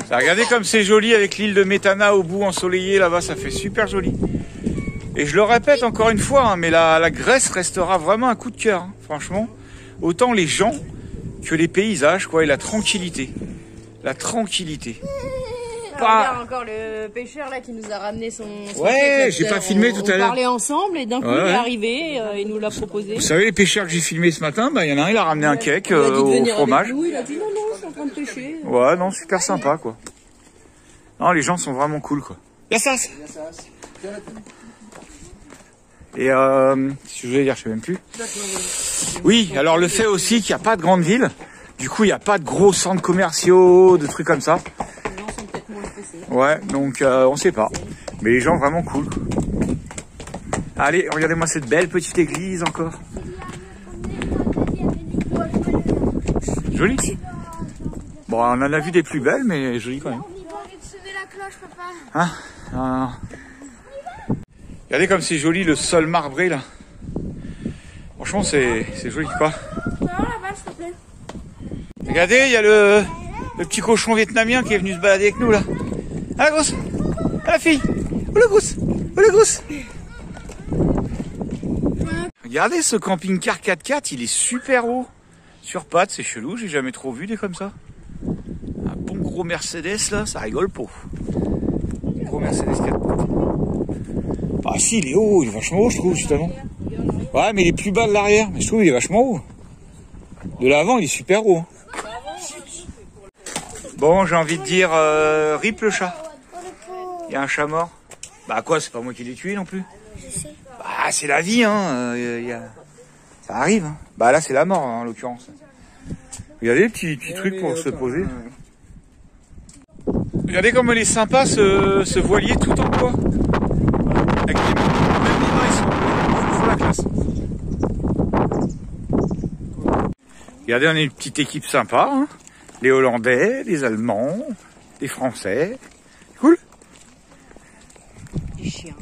Speaker 2: Ça, regardez comme c'est joli avec l'île de Métana au bout ensoleillée là-bas, ça fait super joli. Et je le répète encore une fois, hein, mais la Grèce restera vraiment un coup de cœur, hein, franchement. Autant les gens que les paysages, quoi, et la tranquillité. La tranquillité.
Speaker 3: Regarde encore le pêcheur là qui nous a ramené son
Speaker 2: ouais, j'ai pas filmé tout à l'heure.
Speaker 3: On parlait ensemble et d'un coup il est arrivé, il nous l'a proposé.
Speaker 2: Vous savez les pêcheurs que j'ai filmé ce matin, bah il y en a un, il a ramené un cake au fromage.
Speaker 3: Nous, il a dit non, je suis en train de pêcher.
Speaker 2: Ouais, non, super sympa quoi. Non, les gens sont vraiment cool quoi. Yassas. Et si je voulais dire, je sais même plus. Oui, alors le fait aussi qu'il n'y a pas de grande ville, du coup il n'y a pas de gros centres commerciaux, de trucs comme ça. Ouais, donc on sait pas. Mais les gens vraiment cool. Allez, regardez-moi cette belle petite église encore. Jolie. Bon, on en a vu des plus belles, mais jolie quand même. Hein? Non. Regardez comme c'est joli le sol marbré là. Franchement, c'est joli quoi. Regardez, il y a le petit cochon vietnamien qui est venu se balader avec nous là. Ah la grosse, ah la fille, oh la grosse, oh la grosse. Regardez ce camping-car 4x4, il est super haut. Sur pattes, c'est chelou, j'ai jamais trop vu des comme ça. Un bon gros Mercedes là, ça rigole pas. Un gros Mercedes 4x4. Ah si, il est haut, il est vachement haut je trouve justement. Ouais, mais il est plus bas de l'arrière, mais je trouve il est vachement haut. De l'avant, il est super haut. Bon, j'ai envie de dire, rip le chat. Il y a un chat mort. Bah quoi, c'est pas moi qui l'ai tué non plus. Bah c'est la vie, hein. Ça arrive. Hein. Bah là c'est la mort en l'occurrence. Regardez les petits trucs pour se poser. Regardez comme elle est sympa ce voilier tout en bois. Avec les mains, ils sont la classe. Regardez, on est une petite équipe sympa. Hein. Les Hollandais, les Allemands, les Français. Cool.
Speaker 3: Des chiens.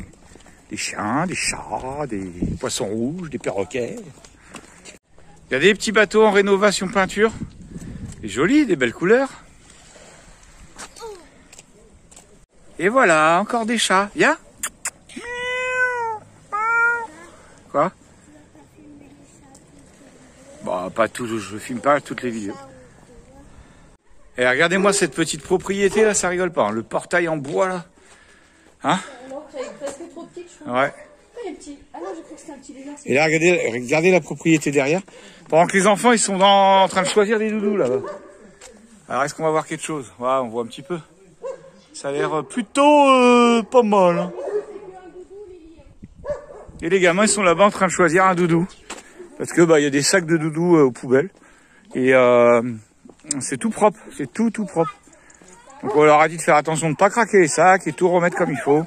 Speaker 2: Des chiens, des chats, des poissons rouges, des perroquets. Regardez les petits bateaux en rénovation peinture. C'est joli, des belles couleurs. Et voilà, encore des chats. Viens. Quoi? Bon, pas tout, je filme pas toutes les vidéos. Et regardez-moi cette petite propriété là, ça rigole pas. Hein. Le portail en bois là. Hein?
Speaker 1: Presque trop petit, je trouve.
Speaker 2: Ouais.
Speaker 1: Il est petit. Ah non, j'ai cru que c'était un petit lézard.
Speaker 2: Et là, regardez la propriété derrière. Pendant que les enfants, ils sont en train de choisir des doudous là-bas. Alors, est-ce qu'on va voir quelque chose? Ouais, on voit un petit peu. Ça a l'air plutôt pas mal. Hein. Et les gamins, ils sont là-bas en train de choisir un doudou. Parce que bah, y a des sacs de doudou aux poubelles. Et c'est tout propre. C'est tout propre. Donc on leur a dit de faire attention de ne pas craquer les sacs et tout remettre comme il faut.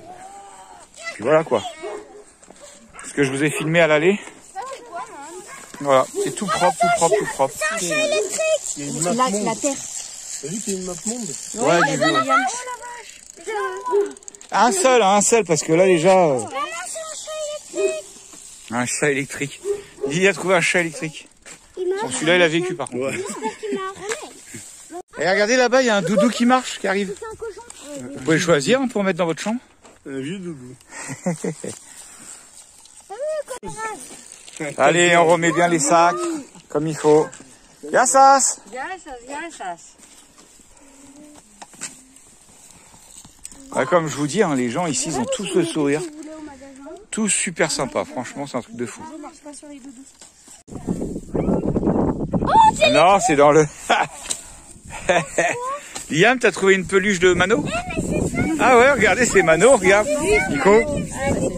Speaker 2: Puis voilà quoi. Ce que je vous ai filmé à l'aller. Voilà, c'est tout propre, tout propre, tout propre.
Speaker 5: C'est un chat électrique.
Speaker 7: Il y a une map monde.
Speaker 5: La terre.
Speaker 7: T'as vu qu'il y a une map monde?
Speaker 2: Ouais, j'ai vu. Un seul, parce que là déjà... Un chat électrique. Il a trouvé un chat électrique. Bon, celui-là, il a vécu par contre. Ouais. Et regardez là-bas, il y a un doudou qui marche, qui arrive. Vous pouvez choisir pour mettre dans votre chambre.
Speaker 7: Un vieux doudou.
Speaker 2: Allez, on remet bien les sacs, comme il faut. Yassas! Ouais, comme je vous dis, hein, les gens ici, ils ont tous le sourire. Tous super sympas, franchement, c'est un truc de fou. Non, c'est dans le... Liam, t'as trouvé une peluche de Mano? Ah ouais, regardez, c'est Mano, regarde. Nico?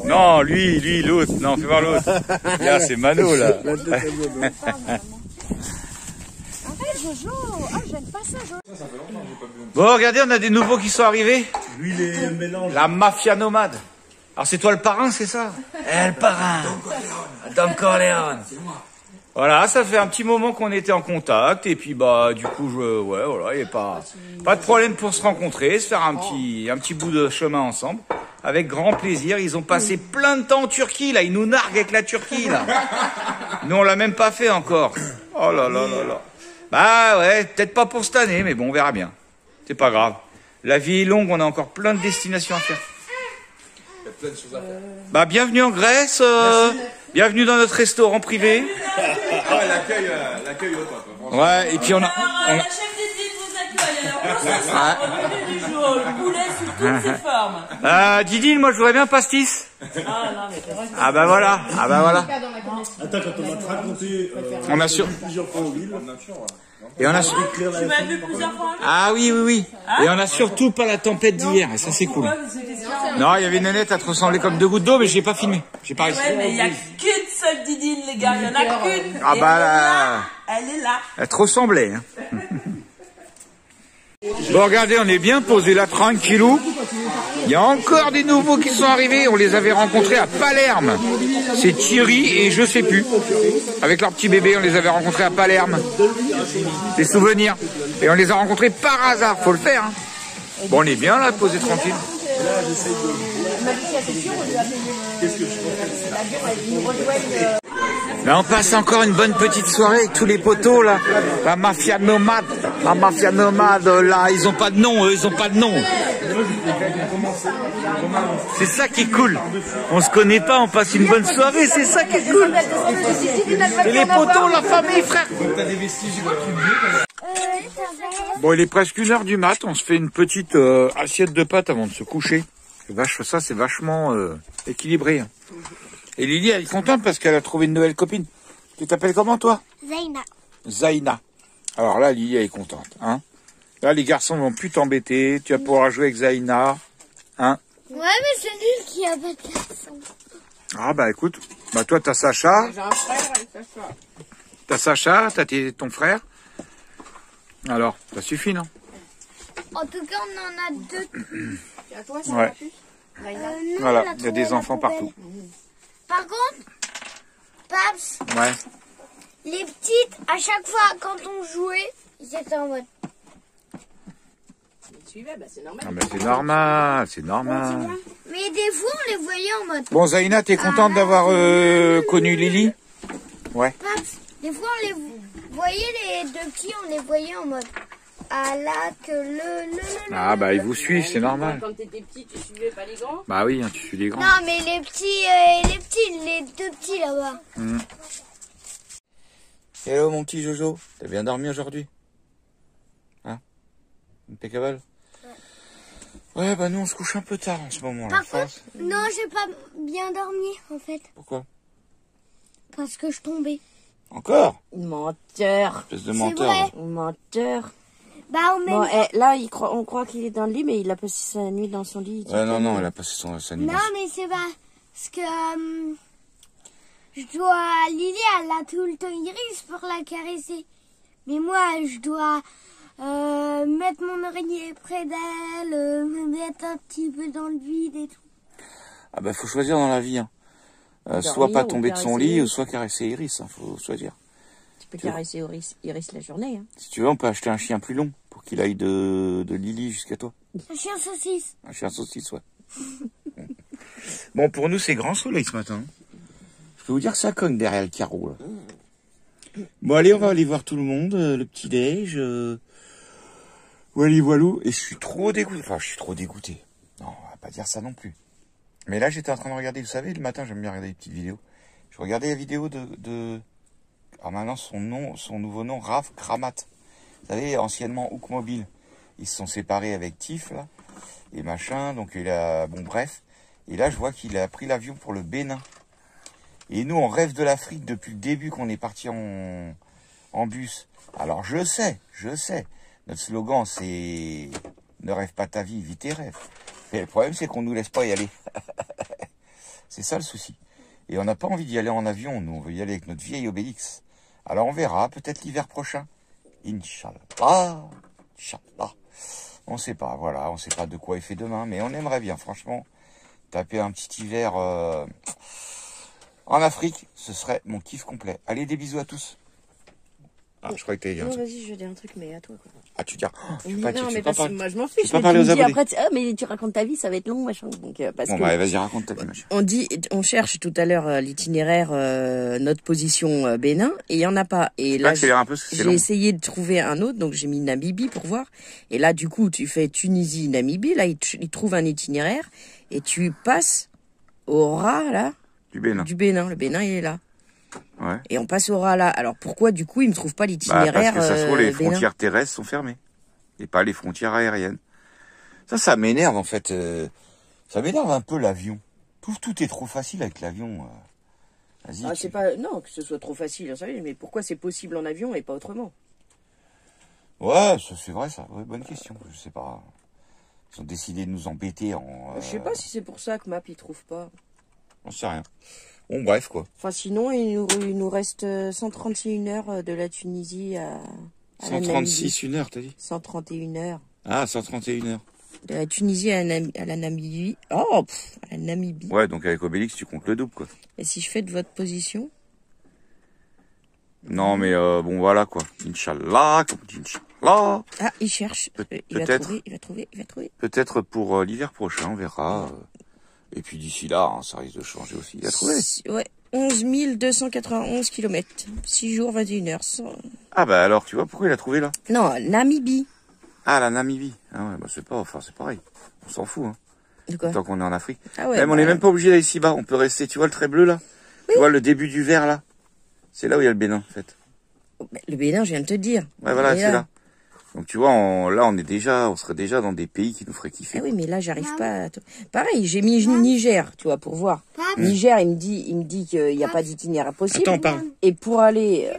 Speaker 2: Non, lui, l'autre. Non, fais voir l'autre. Regarde, c'est Mano, là. Bon, regardez, on a des nouveaux qui sont arrivés.
Speaker 7: Lui, les mélanges.
Speaker 2: La mafia nomade. Alors, c'est toi le parrain, c'est ça? Eh, le parrain. Don Corleone. Voilà, ça fait un petit moment qu'on était en contact et puis bah du coup ouais voilà, il y a pas de problème pour se rencontrer, se faire un petit bout de chemin ensemble avec grand plaisir. Ils ont passé plein de temps en Turquie là, ils nous narguent avec la Turquie là. Nous on l'a même pas fait encore. Oh là là là là. Bah ouais, peut-être pas pour cette année mais bon, on verra bien. C'est pas grave. La vie est longue, on a encore plein de destinations à faire. Il y a plein de choses à faire. Bah bienvenue en Grèce. Bienvenue dans notre restaurant privé.
Speaker 7: Ah, l'accueil au top.
Speaker 2: Ouais, et puis on a...
Speaker 6: La chef d'équipe vous accueille. Alors, ça, du jour, le poulet sous toutes ses formes.
Speaker 2: Didine, moi je voudrais bien pastis. Ah bah voilà,
Speaker 7: Attends, quand on va te raconter
Speaker 2: on a sur...
Speaker 7: plusieurs fois en ville,
Speaker 2: Et on a...
Speaker 6: Tu m'as vu plusieurs fois en ville.
Speaker 2: Ah oui. Et on a surtout pas la tempête d'hier, et ça c'est cool. Non, il y avait une nénette à te ressembler comme 2 gouttes d'eau, mais j'ai pas filmé. J'ai pas réussi.
Speaker 6: Ouais, mais il n'y a qu'une seule Didine, les gars. Il n'y en a qu'une.
Speaker 2: Ah bah là...
Speaker 6: Elle est là.
Speaker 2: Elle te ressemblait. Hein. Bon, regardez, on est bien posé là, tranquillou. Il y a encore des nouveaux qui sont arrivés. On les avait rencontrés à Palerme. C'est Thierry et je sais plus. Avec leur petit bébé, on les avait rencontrés à Palerme. Des souvenirs. Et on les a rencontrés par hasard. Faut le faire. Hein. Bon, on est bien là, posé tranquille.
Speaker 3: Il m'a dit qu'il y a c'est sûr, on lui a payé l'avion, il nous rejoignent.
Speaker 2: Là, on passe encore une bonne petite soirée avec tous les poteaux, là. La mafia nomade. La mafia nomade, là, ils ont pas de nom, eux, ils ont pas de nom. C'est ça qui est cool. On se connaît pas, on passe une bonne soirée, c'est ça qui est cool. Et les poteaux, la famille, frère. Bon, il est presque 1h du mat, on se fait une petite assiette de pâtes avant de se coucher. Ça, c'est vachement équilibré. Hein. Et Lily, elle est contente parce qu'elle a trouvé une nouvelle copine. Tu t'appelles comment, toi?
Speaker 5: Zaina.
Speaker 2: Zaina. Alors là, Lily, elle est contente. Hein. Là, les garçons vont plus t'embêter. Tu vas pouvoir jouer avec Zaina. Hein.
Speaker 5: Ouais, mais c'est lui qui a pas de garçon.
Speaker 2: Ah bah écoute, bah toi, t'as Sacha.
Speaker 6: J'ai un frère avec Sacha.
Speaker 2: T'as Sacha, t'as ton frère. Alors, ça suffit, non?
Speaker 5: En tout cas, on en a 2.
Speaker 1: Et à toi, ça
Speaker 2: Ouais.
Speaker 1: va plus?
Speaker 5: Non,
Speaker 2: Voilà,
Speaker 5: on
Speaker 2: il y a des
Speaker 5: trouvé
Speaker 2: enfants
Speaker 5: la poubelle.
Speaker 2: partout.
Speaker 5: Par contre, Paps,
Speaker 2: Ouais.
Speaker 5: les petites, à chaque fois, quand on jouait, ils étaient en mode.
Speaker 3: Il suivait, bah c'est normal.
Speaker 2: Ah bah c'est normal, c'est normal.
Speaker 5: Mais des fois, on les voyait en mode.
Speaker 2: Bon, Zaina, t'es contente d'avoir connu Lily? Ouais.
Speaker 5: Paps, des fois, on les voyait, les 2 petits, on les voyait en mode. Ah là, que le.
Speaker 2: Ah bah ils vous suivent, c'est normal.
Speaker 3: Quand t'étais petit, tu suivais pas les grands.
Speaker 2: Bah oui, hein, tu suis les grands.
Speaker 5: Non, mais les petits, les 2 petits là-bas.
Speaker 2: Hello mon petit Jojo, t'as bien dormi aujourd'hui? Hein? Impeccable? Ouais, bah nous on se couche un peu tard en ce moment là.
Speaker 5: Par contre, non, j'ai pas bien dormi en fait.
Speaker 2: Pourquoi?
Speaker 5: Parce que je tombais.
Speaker 2: Encore?
Speaker 3: Menteur.
Speaker 2: Espèce de
Speaker 5: C'est
Speaker 2: menteur.
Speaker 5: vrai.
Speaker 2: va.
Speaker 3: Menteur.
Speaker 5: Bah, on
Speaker 3: Bon,
Speaker 5: met.
Speaker 3: là, on croit qu'il est dans le lit, mais il a passé sa nuit dans son lit.
Speaker 2: Ouais, non, elle a passé sa nuit.
Speaker 5: Non, mais c'est pas. Parce que. Je dois. Lily, elle a tout le temps Iris pour la caresser. Mais moi, je dois. Mettre mon oreiller près d'elle, me mettre un petit peu dans le vide et tout.
Speaker 2: Ah bah faut choisir dans la vie. Hein. Soit pas tomber de son lit, ou soit caresser Iris. Hein, faut choisir.
Speaker 3: Tu peux caresser Iris la journée. Hein.
Speaker 2: Si tu veux, on peut acheter un chien plus long pour qu'il aille de Lily jusqu'à toi.
Speaker 5: Un chien saucisse.
Speaker 2: Un chien saucisse, ouais. Bon, pour nous, c'est grand soleil ce matin. Je peux vous dire que ça cogne derrière le carreau. Là. Bon, allez, on va aller voir tout le monde, le petit-déj. Voilou. Et je suis trop dégoûté. Enfin, je suis trop dégoûté. Non, on va pas dire ça non plus. Mais là, j'étais en train de regarder, vous savez, le matin, j'aime bien regarder les petites vidéos. Je regardais la vidéo de... Alors maintenant, son nouveau nom, Raph Kramat. Vous savez, anciennement Hook Mobile. Ils se sont séparés avec Tiff, là, et machin. Donc, il a... Bon, bref. Et là, je vois qu'il a pris l'avion pour le Bénin. Et nous, on rêve de l'Afrique depuis le début qu'on est parti en bus. Alors, je sais. Notre slogan, c'est « Ne rêve pas ta vie, vis tes rêves ». Et le problème, c'est qu'on nous laisse pas y aller. C'est ça le souci. Et on n'a pas envie d'y aller en avion. Nous, on veut y aller avec notre vieille Obélix. Alors, on verra. Peut-être l'hiver prochain. Inch'Allah. Inch'Allah. On sait pas. Voilà. On sait pas de quoi il fait demain. Mais on aimerait bien, franchement, taper un petit hiver en Afrique. Ce serait mon kiff complet. Allez, des bisous à tous. Ah, je croyais que t'allais dire un
Speaker 3: Non,
Speaker 2: truc.
Speaker 3: vas-y, je vais dire un truc, mais à toi, quoi.
Speaker 2: Ah, tu dis,
Speaker 3: Non, mais
Speaker 2: pas
Speaker 3: parce que
Speaker 2: parler.
Speaker 3: moi, je m'en
Speaker 2: Tu
Speaker 3: fiche.
Speaker 2: peux pas
Speaker 3: Mais
Speaker 2: parler
Speaker 3: tu
Speaker 2: aux
Speaker 3: me dis
Speaker 2: abonnés.
Speaker 3: après, mais tu racontes ta vie, ça va être long, machin. Donc, parce
Speaker 2: Bon,
Speaker 3: que
Speaker 2: bah, vas-y, raconte ta vie, machin.
Speaker 3: on cherche tout à l'heure l'itinéraire, notre position Bénin, et il y en a pas. Et là,
Speaker 2: Accélère un peu, parce que c'est
Speaker 3: j'ai
Speaker 2: long.
Speaker 3: essayé de trouver un autre, donc j'ai mis Namibie pour voir. Et là, du coup, tu fais Tunisie, Namibie. Là, il trouve un itinéraire, et tu passes au ras, là,
Speaker 2: Du Bénin.
Speaker 3: du Bénin. Le Bénin, il est là.
Speaker 2: Ouais.
Speaker 3: Et on passe au ras, là. Alors, pourquoi, du coup, il me trouve pas
Speaker 2: Bah,
Speaker 3: l'itinéraire
Speaker 2: parce que ça se trouve, les
Speaker 3: Bénin.
Speaker 2: frontières terrestres sont fermées. Et pas les frontières aériennes. Ça m'énerve, en fait. Ça m'énerve un peu, l'avion. Tout est trop facile avec l'avion. Vas-y.
Speaker 3: Ah, c'est pas, non, que ce soit trop facile, vous savez, mais pourquoi c'est possible en avion et pas autrement?
Speaker 2: Ouais, c'est vrai, ça. Ouais, bonne question. Je sais pas. Ils ont décidé de nous embêter en...
Speaker 3: Je sais pas si c'est pour ça que Map, il trouve pas.
Speaker 2: J'en sais rien. Bon, bref, quoi.
Speaker 3: Enfin, sinon, il nous reste 131 heures de la Tunisie à la Namibie.
Speaker 2: 136, 1 heure, t'as dit?
Speaker 3: 131 heures.
Speaker 2: Ah, 131 heures.
Speaker 3: De la Tunisie à la Namibie. Oh, à la Namibie.
Speaker 2: Ouais, donc avec Obélix, tu comptes le double, quoi.
Speaker 3: Et si je fais de votre position?
Speaker 2: Non, mais bon, voilà, quoi. Inch'Allah, comme on dit, Inch'Allah.
Speaker 3: Ah, il cherche. Il va
Speaker 2: peut-être.
Speaker 3: trouver, il va trouver.
Speaker 2: Peut-être pour l'hiver prochain, on verra. Et puis d'ici là, hein, ça risque de changer aussi. Il a trouvé?
Speaker 3: Ouais, 11 291 km. 6 jours, 21 heures.
Speaker 2: Ah bah alors, tu vois pourquoi il a trouvé là?
Speaker 3: Non, Namibie.
Speaker 2: Ah, la Namibie. Ah ouais, bah c'est pas, enfin c'est pareil. On s'en fout, hein.
Speaker 3: De quoi?
Speaker 2: Tant qu'on est en Afrique.
Speaker 3: Ah ouais,
Speaker 2: même, on n'est même pas obligé d'aller si bas. On peut rester, tu vois le trait bleu là? Oui. Tu vois le début du vert là? C'est là où il y a le Bénin, en fait.
Speaker 3: Le Bénin, je viens de te dire.
Speaker 2: Ouais, voilà, c'est là. Donc tu vois, là on serait déjà dans des pays qui nous feraient kiffer.
Speaker 3: Ah oui, mais là j'arrive pas. Pareil, j'ai mis Niger, tu vois, pour voir. Niger, il me dit qu'il n'y a pas d'itinéraire possible.
Speaker 2: Attends, parle.
Speaker 3: Et pour aller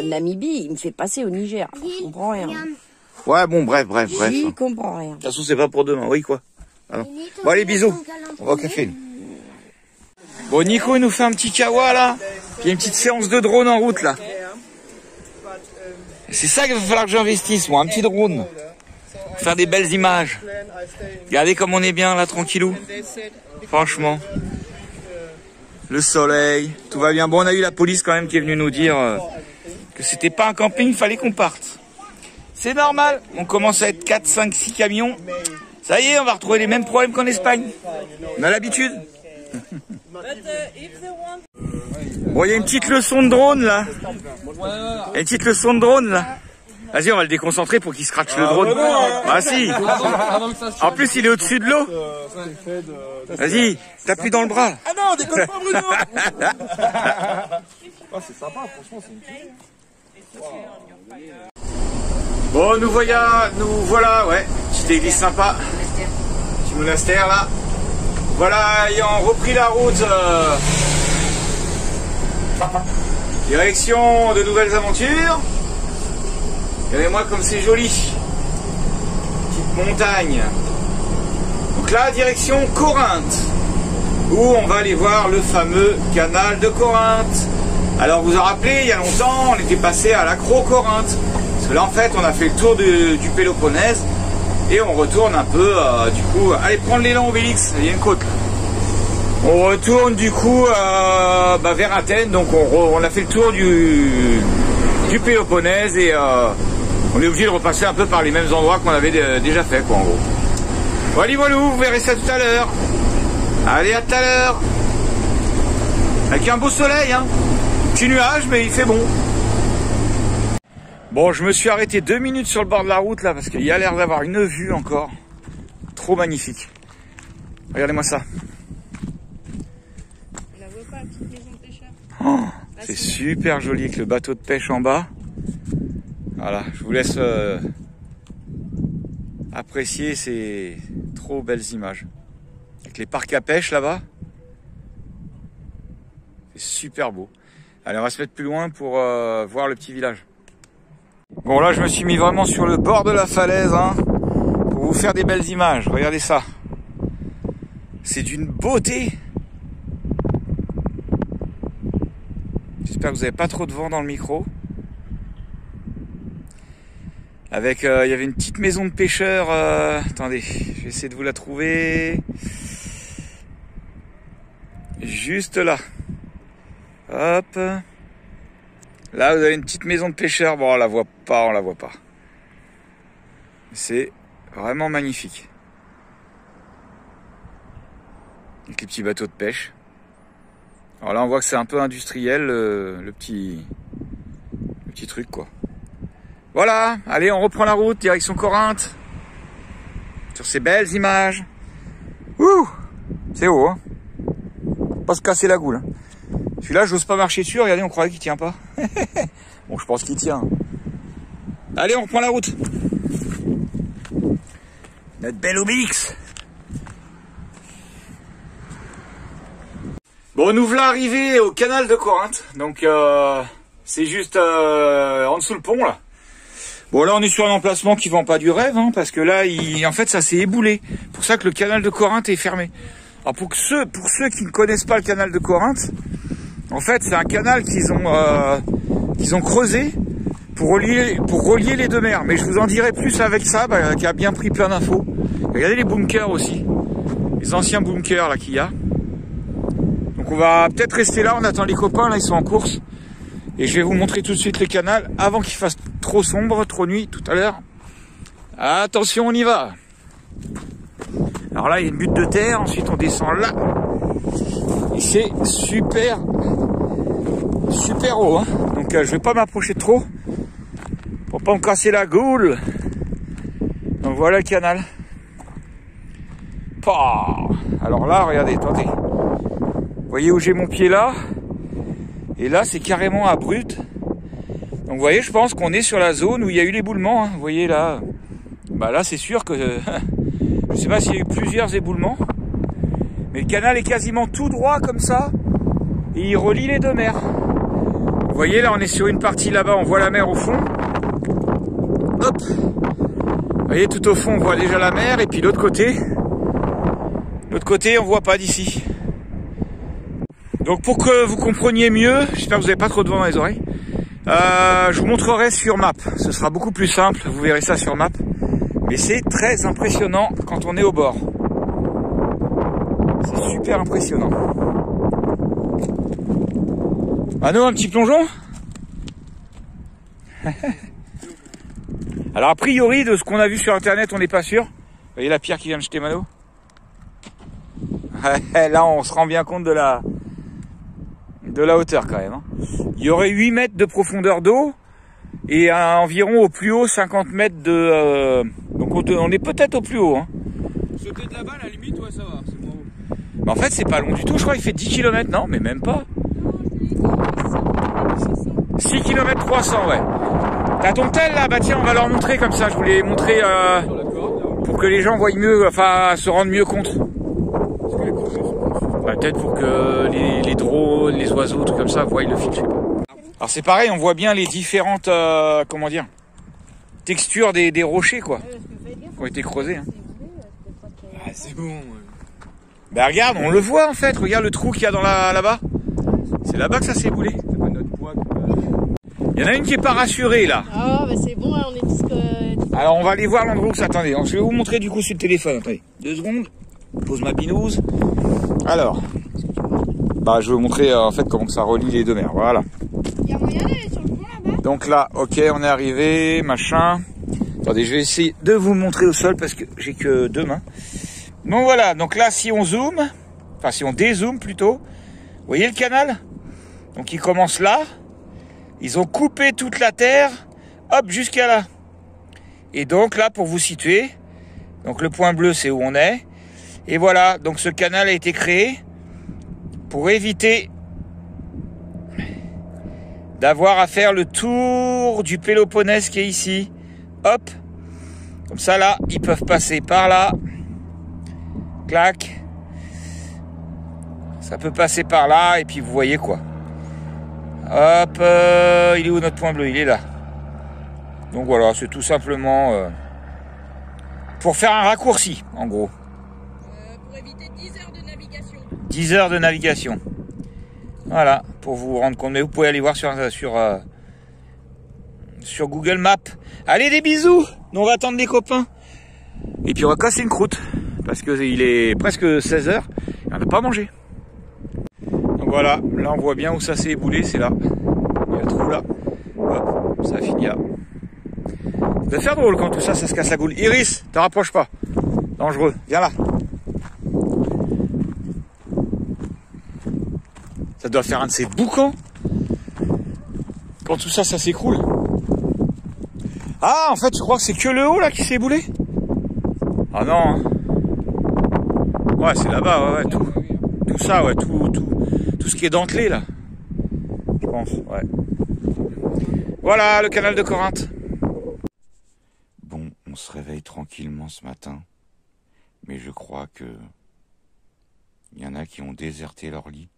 Speaker 3: Namibie, il me fait passer au Niger. Je comprends rien.
Speaker 2: Ouais, bon, bref.
Speaker 3: Je comprends rien.
Speaker 2: De toute façon, c'est pas pour demain. Oui, quoi. Alors. Bon, allez, bisous. On va au café. Bon, Nico, il nous fait un petit kawa là. Puis il y a une petite séance de drone en route là. C'est ça qu'il va falloir que j'investisse, moi, un petit drone. Faire des belles images. Regardez comme on est bien là, tranquillou. Franchement. Le soleil, tout va bien. Bon, on a eu la police quand même qui est venue nous dire que c'était pas un camping, il fallait qu'on parte. C'est normal, on commence à être 4, 5, 6 camions. Ça y est, on va retrouver les mêmes problèmes qu'en Espagne. On a l'habitude. Bon, il y a une petite leçon de drone là. Il y a une petite leçon de drone là. Vas-y, on va le déconcentrer pour qu'il scratche le drone. Ah si. En plus, il est au-dessus de l'eau. Vas-y, t'appuies dans le bras.
Speaker 7: Ah non, déconne pas Bruno. C'est sympa, franchement, c'est une petite.
Speaker 2: Bon, nous voilà, ouais. Petite église sympa. Petit monastère là. Voilà, ayant repris la route. Direction de nouvelles aventures. Regardez-moi comme c'est joli. Petite montagne. Donc là, direction Corinthe, où on va aller voir le fameux canal de Corinthe. Alors vous vous rappelez, il y a longtemps, on était passé à l'Acro-Corinthe. Parce que là, en fait, on a fait le tour du Péloponnèse. Et on retourne un peu, du coup... Allez, prendre l'élan, Obélix, il y a une côte là. On retourne du coup vers Athènes, donc on a fait le tour du Péloponnèse et on est obligé de repasser un peu par les mêmes endroits qu'on avait déjà fait, quoi, en gros. Voilà, vous verrez ça tout à l'heure. Allez, à tout à l'heure. Avec un beau soleil, hein. Petit nuage, mais il fait bon. Bon, je me suis arrêté 2 minutes sur le bord de la route là, parce qu'il y a l'air d'avoir une vue encore. Trop magnifique. Regardez-moi ça. Oh, c'est super joli avec le bateau de pêche en bas. Voilà, je vous laisse apprécier ces trop belles images. Avec les parcs à pêche là-bas. C'est super beau. Allez, on va se mettre plus loin pour voir le petit village. Bon, là, je me suis mis vraiment sur le bord de la falaise, hein, pour vous faire des belles images. Regardez ça. C'est d'une beauté. J'espère que vous n'avez pas trop de vent dans le micro. Avec, il y avait une petite maison de pêcheurs. Attendez, je vais essayer de vous la trouver. Juste là. Hop. Là, vous avez une petite maison de pêcheurs. Bon, on la voit pas. C'est vraiment magnifique. Avec les petits bateaux de pêche. Alors là, on voit que c'est un peu industriel, le petit truc, quoi. Voilà, allez, on reprend la route, direction Corinthe. Sur ces belles images. Ouh, c'est haut, hein. Pas se casser la goule. Celui-là, j'ose pas marcher dessus, regardez, on croyait qu'il tient pas. Bon, je pense qu'il tient. Allez, on reprend la route. Notre belle Obélix. Bon, nous voilà arrivés au canal de Corinthe. Donc, c'est juste en dessous le pont, là. Bon, là, on est sur un emplacement qui vend pas du rêve, hein, parce que là, en fait, ça s'est éboulé. C'est pour ça que le canal de Corinthe est fermé. Alors, pour ceux qui ne connaissent pas le canal de Corinthe, en fait, c'est un canal qu'ils ont creusé pour relier les deux mers. Mais je vous en dirai plus avec ça, qui a bien pris plein d'infos. Regardez les bunkers aussi. Les anciens bunkers, là, qu'il y a. Donc, on va peut-être rester là. On attend les copains, là, ils sont en course. Et je vais vous montrer tout de suite le canal avant qu'il fasse trop sombre, trop nuit tout à l'heure. Attention, on y va. Alors là, il y a une butte de terre, ensuite on descend là. Et c'est super haut, hein. Donc je vais pas m'approcher trop pour pas me casser la goule. Donc voilà le canal. Pah. Alors là, regardez, attendez. Vous voyez où j'ai mon pied là? Et là, c'est carrément abrupt. Donc vous voyez, je pense qu'on est sur la zone où il y a eu l'éboulement, hein. Vous voyez là. Bah là, c'est sûr que je sais pas s'il y a eu plusieurs éboulements. Mais le canal est quasiment tout droit comme ça. Et il relie les deux mers. Vous voyez, là, on est sur une partie là-bas, on voit la mer au fond. Hop. Vous voyez, tout au fond, on voit déjà la mer. Et puis l'autre côté, on voit pas d'ici. Donc pour que vous compreniez mieux, j'espère que vous n'avez pas trop de vent dans les oreilles, je vous montrerai sur map. Ce sera beaucoup plus simple, vous verrez ça sur map. Mais c'est très impressionnant quand on est au bord. C'est super impressionnant. Mano, un petit plongeon? Alors a priori, de ce qu'on a vu sur internet, on n'est pas sûr. Vous voyez la pierre qui vient de jeter Mano? Là, on se rend bien compte de la hauteur quand même, hein. Il y aurait 8 mètres de profondeur d'eau et environ au plus haut 50 mètres de... donc on est peut-être au plus haut, hein.
Speaker 4: Sauter de là-bas, à la limite, ouais, ça va, c'est moins haut.
Speaker 2: Mais en fait, c'est pas long du tout, je crois qu'il fait 10 km, non, mais même pas. 6 km 300, ouais. T'as ton tel là? Bah tiens, on va leur montrer comme ça, je voulais montrer pour que les gens voient mieux, enfin se rendent mieux compte. Bah, peut-être pour que les drones, les oiseaux, tout comme ça, voient le fil, je sais pas. Alors c'est pareil, on voit bien les différentes, comment dire, textures des rochers, quoi, qui ont été creusés, hein.
Speaker 4: Ah, c'est bon. Ouais.
Speaker 2: Bah regarde, on le voit en fait, regarde le trou qu'il y a dans là-bas. C'est là-bas que ça s'est éboulé.
Speaker 4: C'est pas notre poids.
Speaker 2: Il y en a une qui est pas rassurée là.
Speaker 3: Ah bah c'est bon, on est tous que...
Speaker 2: Alors on va aller voir l'endroit où ça. Attendez, je vais vous montrer du coup sur le téléphone. Attendez, 2 secondes. Je pose ma binouse. Alors, bah je vais vous montrer en fait comment ça relie les deux mers. Voilà.
Speaker 1: Il y a moyen d'aller sur le pont là-bas?
Speaker 2: Donc là, ok, on est arrivé, machin. Attendez, je vais essayer de vous montrer au sol parce que j'ai que 2 mains. Donc voilà, donc là si on zoome, enfin si on dézoome plutôt, vous voyez le canal? Donc il commence là. Ils ont coupé toute la terre, hop, jusqu'à là. Et donc là, pour vous situer, donc le point bleu, c'est où on est. Et voilà, donc ce canal a été créé pour éviter d'avoir à faire le tour du Péloponnèse qui est ici. Hop, comme ça là, ils peuvent passer par là. Clac. Ça peut passer par là, et puis vous voyez quoi. Hop, il est où notre point bleu? Il est là. Donc voilà, c'est tout simplement pour faire un raccourci, en gros.
Speaker 3: Pour éviter 10 heures de navigation.
Speaker 2: 10 heures de navigation. Voilà, pour vous rendre compte. Mais vous pouvez aller voir sur Google Maps. Allez, des bisous. Nous, on va attendre les copains. Et puis on va casser une croûte. Parce qu'il est presque 16 h. Et on n'a pas mangé. Donc voilà, là on voit bien où ça s'est éboulé, c'est là. Il y a le trou là. Hop, ça finit là. Ça doit faire drôle quand tout ça, ça se casse la goule. Iris, te rapproche pas. Dangereux, viens là. Ça doit faire un de ces boucans. Quand tout ça, ça s'écroule. Ah, en fait, je crois que c'est que le haut là qui s'est éboulé. Ah non. Hein. Ouais, c'est là-bas, ouais, tout ça, ouais, tout ce qui est dentelé là. Je pense, ouais. Voilà le canal de Corinthe. Bon, on se réveille tranquillement ce matin. Mais je crois que il y en a qui ont déserté leur lit.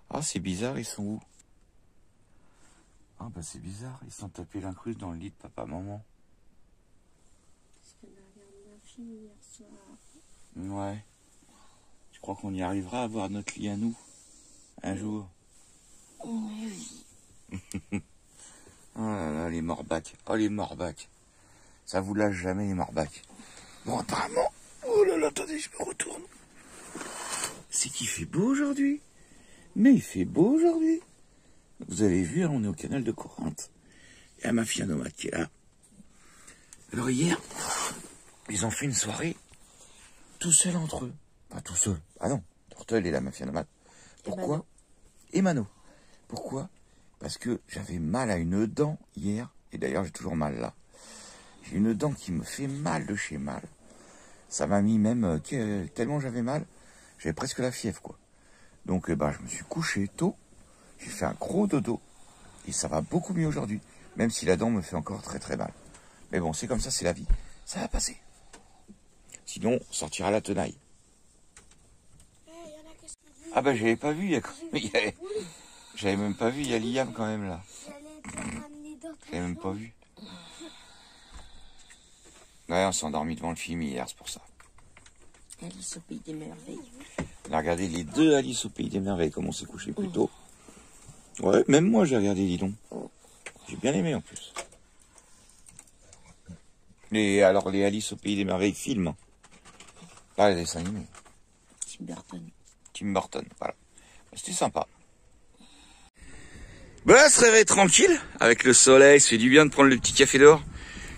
Speaker 2: Ah, c'est bizarre, ils sont où? Ah bah c'est bizarre, ils sont tapés l'incruste dans le lit de papa-maman. Ouais. Je crois qu'on y arrivera à avoir notre lit à nous. Un jour. Oui. Oh là là, les morbacs. Oh les morbacs. Ça vous lâche jamais les morbacs. Bon apparemment. Oh là là, attendez, je me retourne. C'est qu'il fait beau aujourd'hui. Mais il fait beau aujourd'hui. Vous avez vu, hein, on est au canal de Corinthe. Il y a ma fille nomade qui est là. Alors hier, ils ont fait une soirée tout seuls entre eux. Pas tout seuls. Ah non, Turtle et la mafia nomade. Pourquoi? Et Mano. Pourquoi? Parce que j'avais mal à une dent hier. Et d'ailleurs, j'ai toujours mal là. J'ai une dent qui me fait mal de chez mal. Ça m'a mis même, tellement j'avais mal, j'avais presque la fièvre, quoi. Donc, je me suis couché tôt. J'ai fait un gros dodo. Et ça va beaucoup mieux aujourd'hui. Même si la dent me fait encore très très mal. Mais bon, c'est comme ça, c'est la vie. Ça va passer. Sinon, on sortira la tenaille. Ah j'avais pas vu, j'avais même pas vu, il y a Liam quand même là. J'avais même pas vu. Ouais, on s'est endormi devant le film hier, c'est pour ça.
Speaker 3: Alice au pays des merveilles.
Speaker 2: On a regardé les 2 Alice au pays des merveilles, comme on s'est couché plus tôt. Ouais, même moi j'ai regardé, dis donc. J'ai bien aimé en plus. Alors les Alice au pays des merveilles films. Pas les dessins animés. Tim Burton, voilà. C'était sympa. Voilà, se réveille tranquille, avec le soleil, ça fait du bien de prendre le petit café dehors.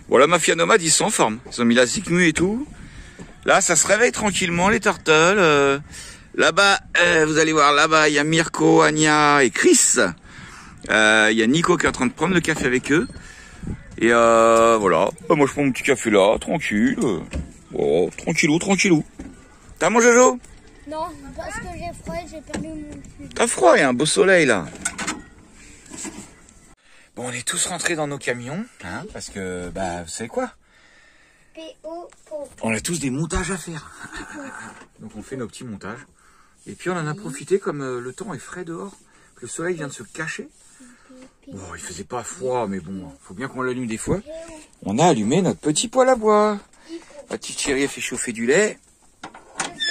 Speaker 2: Bon, la mafia nomade, ils sont en forme. Ils ont mis la zikmu et tout. Là, ça se réveille tranquillement, les turtles. Là-bas, vous allez voir, là-bas, il y a Mirko, Anya et Chris. Il y a Nico qui est en train de prendre le café avec eux. Et voilà. Moi, je prends mon petit café là, tranquille. Oh, tranquillou. T'as mon Jojo?
Speaker 5: Non, parce que j'ai froid et j'ai perdu mon pull.
Speaker 2: T'as froid, il y a un beau soleil là. Bon, on est tous rentrés dans nos camions, hein, parce que, vous savez quoi? On a tous des montages à faire. Donc on fait nos petits montages. Et puis on en a profité, comme le temps est frais dehors, que le soleil vient de se cacher. Bon, il faisait pas froid, mais bon, faut bien qu'on l'allume des fois. On a allumé notre petit poêle à bois. La petite chérie a fait chauffer du lait.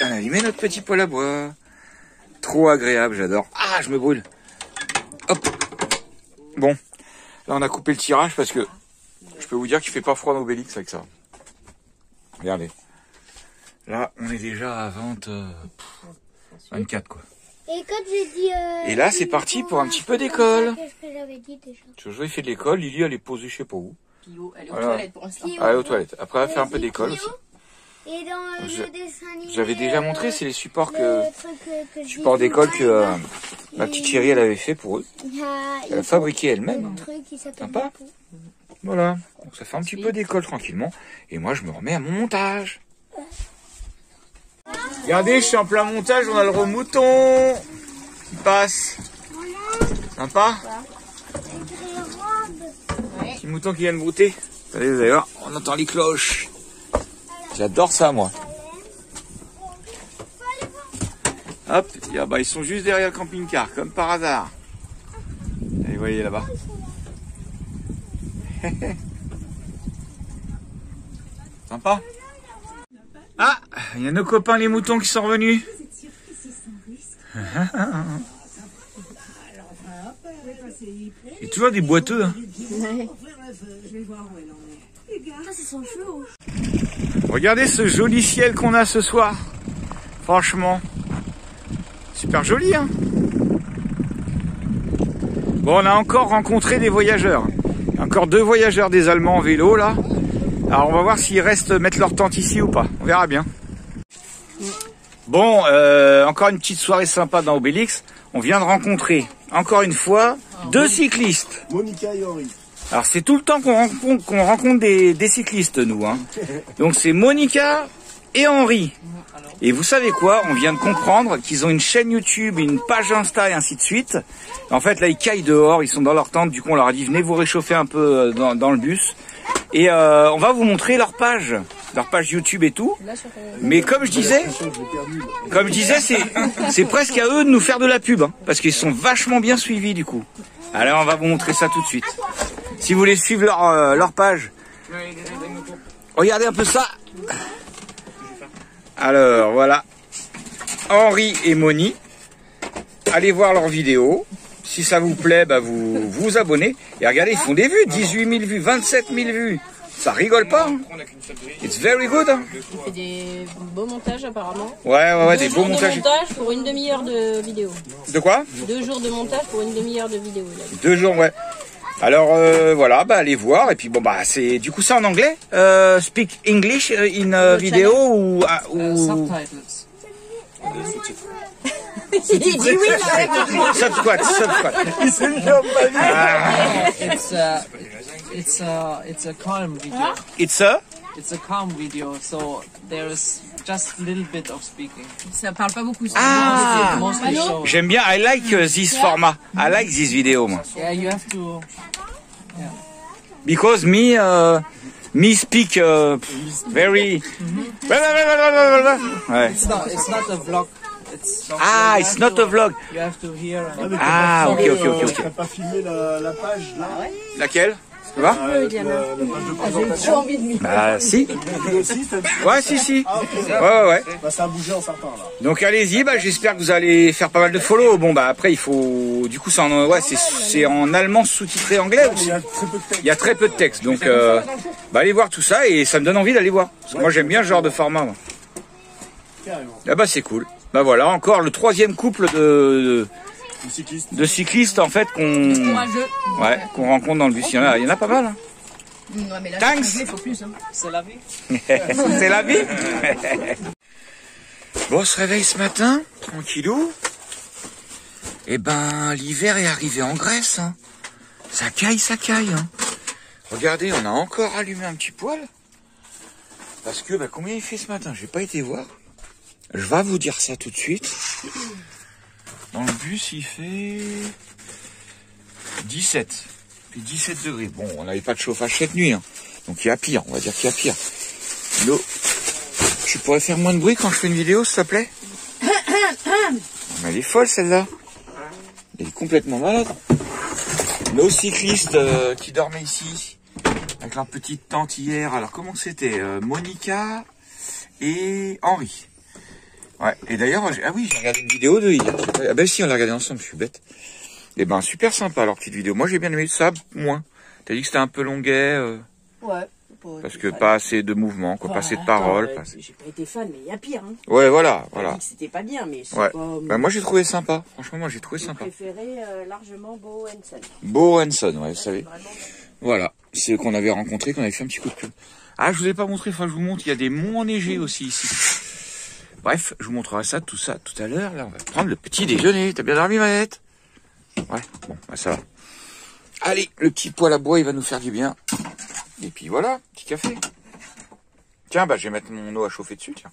Speaker 2: On a allumé notre petit poêle à bois. Trop agréable, j'adore. Ah, je me brûle. Hop. Bon, là on a coupé le tirage parce que je peux vous dire qu'il fait pas froid dans Obélix avec ça. Regardez. Là, on est déjà à 24 quoi.
Speaker 5: Et quand j'ai dit...
Speaker 2: Et là, c'est parti pour un petit peu d'école.
Speaker 5: Qu'est-ce que j'avais dit déjà?
Speaker 2: Jojo, il fait de l'école. Lily, elle est posée je sais pas où.
Speaker 3: Pio, elle est aux toilettes pour l'instant.
Speaker 2: Elle est aux toilettes. Après, elle va faire un peu d'école aussi.
Speaker 5: Et dans le dessin animé...
Speaker 2: J'avais déjà montré, c'est les supports
Speaker 5: que
Speaker 2: supports d'école que ma petite chérie, elle avait fait pour eux. Elle a fabriqué elle-même. Sympa. Voilà. Donc ça fait un petit peu d'école tranquillement. Et moi, je me remets à mon montage. Regardez, je suis en plein montage, on a le gros mouton qui passe. Sympa. Petit mouton qui vient de brouter. Allez, vous allez voir, on entend les cloches. J'adore ça, moi. Hop, ils sont juste derrière le camping-car, comme par hasard. Allez, vous voyez là-bas. Sympa. Ah, il y a nos copains les moutons qui sont revenus. C'est toujours des boiteux. Hein. Regardez ce joli ciel qu'on a ce soir. Franchement, super joli. Hein. Bon, on a encore rencontré des voyageurs. Encore 2 voyageurs des Allemands en vélo là. Alors on va voir s'ils restent mettre leur tente ici ou pas. On verra bien. Bon, encore une petite soirée sympa dans Obélix. On vient de rencontrer, encore une fois, 2 cyclistes.
Speaker 7: Monica et Henri.
Speaker 2: Alors c'est tout le temps qu'on rencontre des cyclistes, nous. Hein. Donc c'est Monica et Henri. Et vous savez quoi? On vient de comprendre qu'ils ont une chaîne YouTube, une page Insta et ainsi de suite. En fait, là, ils caillent dehors, ils sont dans leur tente. Du coup, on leur a dit, venez vous réchauffer un peu dans le bus. Et on va vous montrer leur page YouTube et tout. Mais comme je disais, c'est presque à eux de nous faire de la pub. Hein, parce qu'ils sont vachement bien suivis, du coup. Alors, on va vous montrer ça tout de suite. Si vous voulez suivre leur page, regardez un peu ça. Alors voilà, Henri et Moni, allez voir leurs vidéos. Si ça vous plaît, vous vous abonnez. Et regardez, ils font des vues, 18 000 vues, 27 000 vues. Ça rigole pas. Hein. It's very good. Hein.
Speaker 3: Il fait des beaux montages apparemment.
Speaker 2: Ouais, des beaux montages.
Speaker 3: 2 jours de montage pour une demi-heure de vidéo.
Speaker 2: De quoi?
Speaker 3: 2 jours de montage pour une demi-heure de vidéo.
Speaker 2: 2 jours, ouais. Alors voilà, bah allez voir et puis bon bah c'est du coup ça en anglais. Speak English in vidéo ou
Speaker 8: Subtitles.
Speaker 2: subsquat.
Speaker 8: It's a calm video.
Speaker 2: It's
Speaker 8: a calm video, so there is just a little bit of speaking.
Speaker 3: Ça parle pas beaucoup.
Speaker 2: Ah,
Speaker 8: Mostly show.
Speaker 2: j'aime bien. I like this format. I like this video moi.
Speaker 8: Yeah, you have to.
Speaker 2: Because me speak very. Ouais.
Speaker 8: It's not a vlog. It's
Speaker 2: not a vlog.
Speaker 8: You have to hear.
Speaker 2: Ah, ok.
Speaker 7: T'as pas filmé la page là?
Speaker 2: Laquelle? Tu vois?
Speaker 7: La page de présentation.
Speaker 2: Bah si.
Speaker 7: Aussi,
Speaker 2: Ouais, si.
Speaker 7: Ah, ok.
Speaker 2: Ouais.
Speaker 7: Bah, ça a bougé en certain là.
Speaker 2: Donc allez-y, bah j'espère que vous allez faire pas mal de follow. Bon bah après il faut, du coup c'est en, ouais, c'est en allemand sous-titré anglais aussi. Il y a très peu de texte, donc bah allez voir tout ça et ça me donne envie d'aller voir. Parce que moi j'aime bien ce genre de format. Moi. Ah bah c'est cool. Bah voilà, encore le troisième couple de cyclistes en fait qu'on rencontre dans le bus. Il y en a pas mal. Hein.
Speaker 1: Ouais, mais là,
Speaker 2: Thanks.
Speaker 1: faut plus. Hein.
Speaker 8: C'est la vie.
Speaker 2: C'est la vie. Bon, on se réveille ce matin, tranquillou. Eh ben, l'hiver est arrivé en Grèce. Hein. Ça caille. Hein. Regardez, on a encore allumé un petit poêle. Parce que, bah, combien il fait ce matin? J'ai pas été voir. Je vais vous dire ça tout de suite. Dans le bus, il fait 17. Il fait 17 degrés. Bon, on n'avait pas de chauffage cette nuit. Hein. Donc il y a pire, on va dire qu'il y a pire. L'eau. Tu pourrais faire moins de bruit quand je fais une vidéo, s'il te plaît? Mais elle est folle celle-là. Elle est complètement malade. Nos cyclistes qui dormaient ici, avec leur petite tente hier. Alors comment c'était? Monica et Henri. Ouais, et d'ailleurs, j'ai regardé une vidéo de hier. Ah ben si, on l'a regardé ensemble, je suis bête. Et ben super sympa leur petite vidéo. Moi j'ai bien aimé ça, moins. T'as dit que c'était un peu longuet.
Speaker 3: Ouais.
Speaker 2: Parce que pas assez de mouvement, quoi, pas assez de paroles.
Speaker 3: J'ai pas été fan, mais il y a pire. Hein.
Speaker 2: Ouais, voilà.
Speaker 3: C'était pas bien, mais c'est
Speaker 2: ouais.
Speaker 3: pas...
Speaker 2: Bah, moi j'ai trouvé sympa. Franchement, moi j'ai trouvé sympa.
Speaker 3: J'ai préféré largement Bo Henson.
Speaker 2: Bo Henson, ouais, vous savez. Voilà, c'est eux qu'on avait rencontré, qu'on avait fait un petit coup de pub. Ah, je vous ai pas montré, enfin je vous montre, il y a des monts enneigés aussi ici. Bref, je vous montrerai ça, tout à l'heure. Là, on va prendre le petit déjeuner. T'as bien dormi, Manette? Ouais, bon, bah ça va. Allez, le petit poêle à bois, il va nous faire du bien. Et puis voilà, petit café. Tiens, bah je vais mettre mon eau à chauffer dessus, tiens.